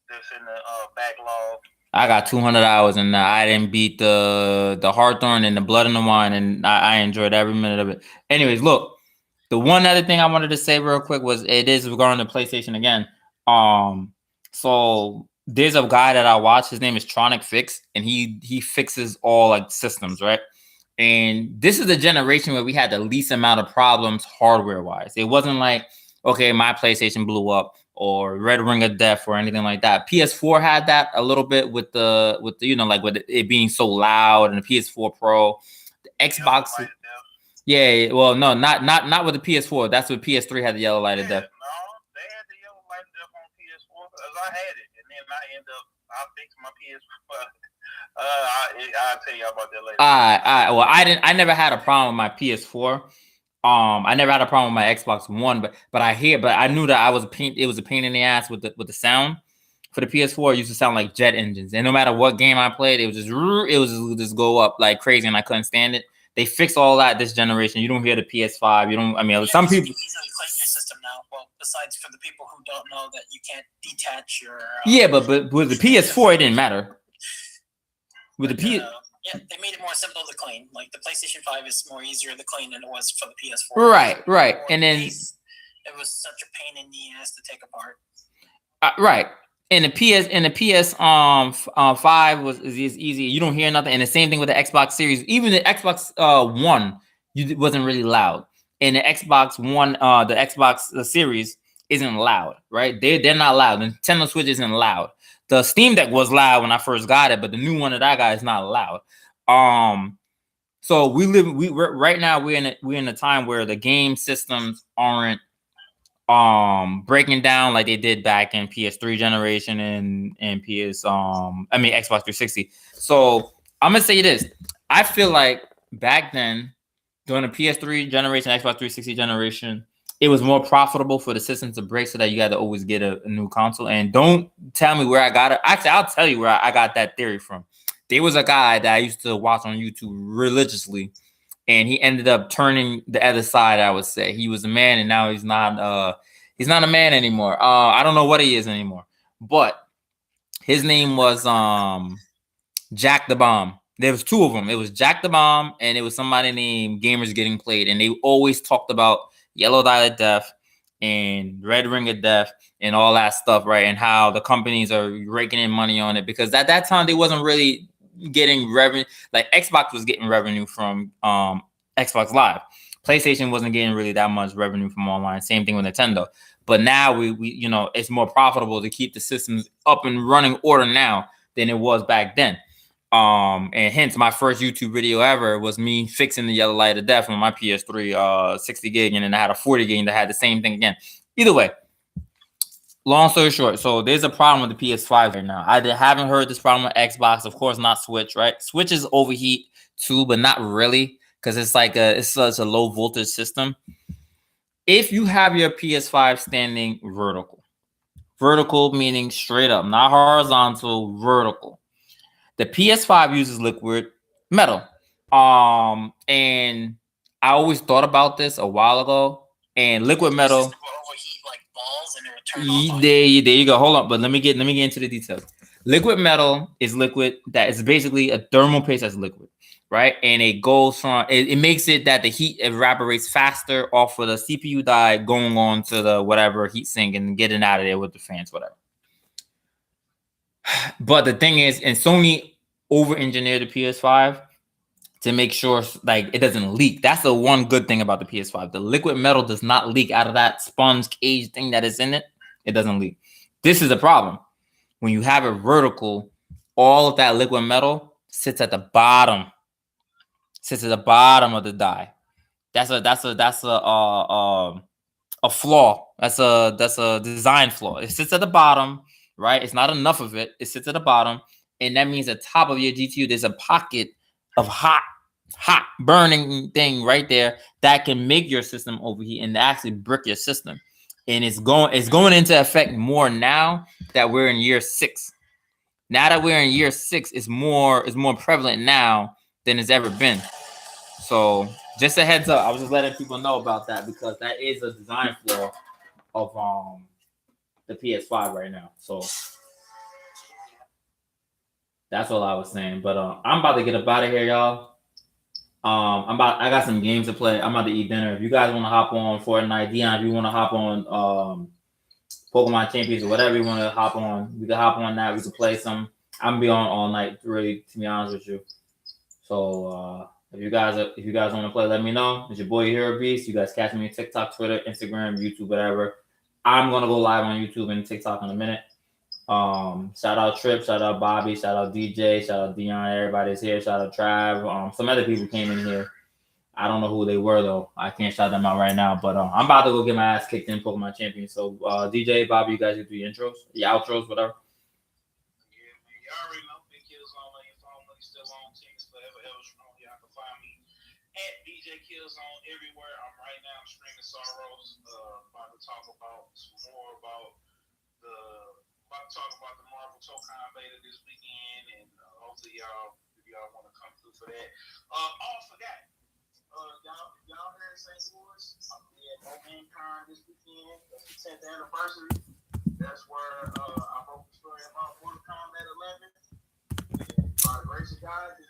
That's in the backlog. I got 200 hours and I didn't beat the Hawthorne and the Blood and the Wine, and I enjoyed every minute of it. Anyways, look, the one other thing I wanted to say real quick was it is regarding the PlayStation again. So there's a guy that I watch. His name is Tronic Fix, and he fixes all like systems, right? And this is the generation where we had the least amount of problems hardware wise. It wasn't like, okay, my PlayStation blew up or Red Ring of Death or anything like that. PS4 had that a little bit with the with it being so loud, and the PS4 Pro, the Xbox. Yeah, well, no, not with the PS4. That's what PS3 had the yellow light of death. No, they had the yellow light of death on PS4 because I had it, and then I fixed my PS4. I'll tell you about that later. All right. Well, I never had a problem with my PS4. I never had a problem with my Xbox One, but I knew that it was a pain in the ass with the sound for the PS4. It used to sound like jet engines, and no matter what game I played, it would just go up like crazy, and I couldn't stand it. They fixed all that this generation. You don't hear the PS5. You don't. I mean, some people. You can easily clean your system now. Well, besides for the people who don't know that you can't detach your. Yeah, but with the PS4, it didn't matter. With the PS. Yeah, they made it more simple to clean. Like the PlayStation 5 is more easier to clean than it was for the PS4. Right. And then it was such a pain in the ass to take apart. Right. And the PS 5 was easy. You don't hear nothing. And the same thing with the Xbox Series. Even the Xbox One, wasn't really loud. And the Xbox One, the Xbox Series isn't loud, right? They're not loud. The Nintendo Switch isn't loud. The Steam Deck was loud when I first got it, but the new one that I got is not loud. So right now we're in a time where the game systems aren't breaking down like they did back in PS3 generation and Xbox 360. So I'm gonna say this. I feel like back then during the PS3 generation, Xbox 360 generation, it was more profitable for the system to break so that you had to always get a new console. And don't tell me where I got it. Actually, I'll tell you where I got that theory from. There was a guy that I used to watch on YouTube religiously, and he ended up turning the other side, I would say. He was a man, and now he's not a man anymore. I don't know what he is anymore. But his name was Jack the Bomb. There was two of them. It was Jack the Bomb, and it was somebody named Gamers Getting Played. And they always talked about Yellow Dye of Death and Red Ring of Death and all that stuff, right? And how the companies are raking in money on it, because at that time they wasn't really getting revenue. Like Xbox was getting revenue from Xbox Live. PlayStation wasn't getting really that much revenue from online. Same thing with Nintendo. But now we it's more profitable to keep the systems up and running order now than it was back then. And hence my first YouTube video ever was me fixing the Yellow Light of Death on my PS3 60 gig, and then I had a 40 gig that had the same thing again. Either way, long story short, so there's a problem with the PS5 right now. I haven't heard this problem with Xbox, of course not Switch, right? Switch is overheat too, but not really, because it's such a low voltage system. If you have your PS5 standing vertical meaning straight up, not horizontal, vertical. The PS5 uses liquid metal. And I always thought about this a while ago. And liquid metal overheat like balls and it would turn off. There you go. Hold on, but let me get into the details. Liquid metal is liquid that is basically a thermal paste that's liquid, right? And it goes from it makes it that the heat evaporates faster off of the CPU die going on to the whatever heat sink and getting out of there with the fans, whatever. But the thing is, and Sony over-engineered the PS5 to make sure like it doesn't leak. That's the one good thing about the PS5. The liquid metal does not leak out of that sponge cage thing that is in it. It doesn't leak. This is a problem. When you have a vertical, all of that liquid metal sits at the bottom. Sits at the bottom of the die. That's a flaw. That's a design flaw. It sits at the bottom, right? It's not enough of it. It sits at the bottom, and that means the top of your GPU, there's a pocket of hot burning thing right there that can make your system overheat and actually brick your system. And it's going into effect more now that we're in year 6. Now that we're in year 6, it's more prevalent now than it's ever been. So just a heads up, I was just letting people know about that, because that is a design flaw of the PS5 right now. So that's all I was saying. But I'm about to get up out of here, y'all. I got some games to play. I'm about to eat dinner. If you guys want to hop on Fortnite, Dion, if you want to hop on Pokemon Champions or whatever you want to hop on, we can hop on that. We can play some. I'm gonna be on all night, really, to be honest with you. So if you guys want to play, let me know. It's your boy Hero Beast. You guys catch me on TikTok, Twitter, Instagram, YouTube, whatever. I'm gonna go live on YouTube and TikTok in a minute. Shout out Trip, shout out Bobby, shout out DJ, shout out Dion. Everybody's here. Shout out Trav. Some other people came in here. I don't know who they were though. I can't shout them out right now. But I'm about to go get my ass kicked in Pokemon Champions. So DJ, Bobby, you guys do the intros, the outros, whatever. Yeah, man. You already know Big Killzone on your phone. Money still on teams forever, ever strong. Y'all can find me at DJ Killzone everywhere. I'm right now streaming Sorrows. About to talk about some more about the Marvel Tokon beta this weekend, and hopefully y'all want to come through for that. I forgot. Y'all here in St. Louis, I'll be at Mankind this weekend. That's the 10th anniversary. That's where I wrote the story about Mortal Kombat 11. And by the grace of God, this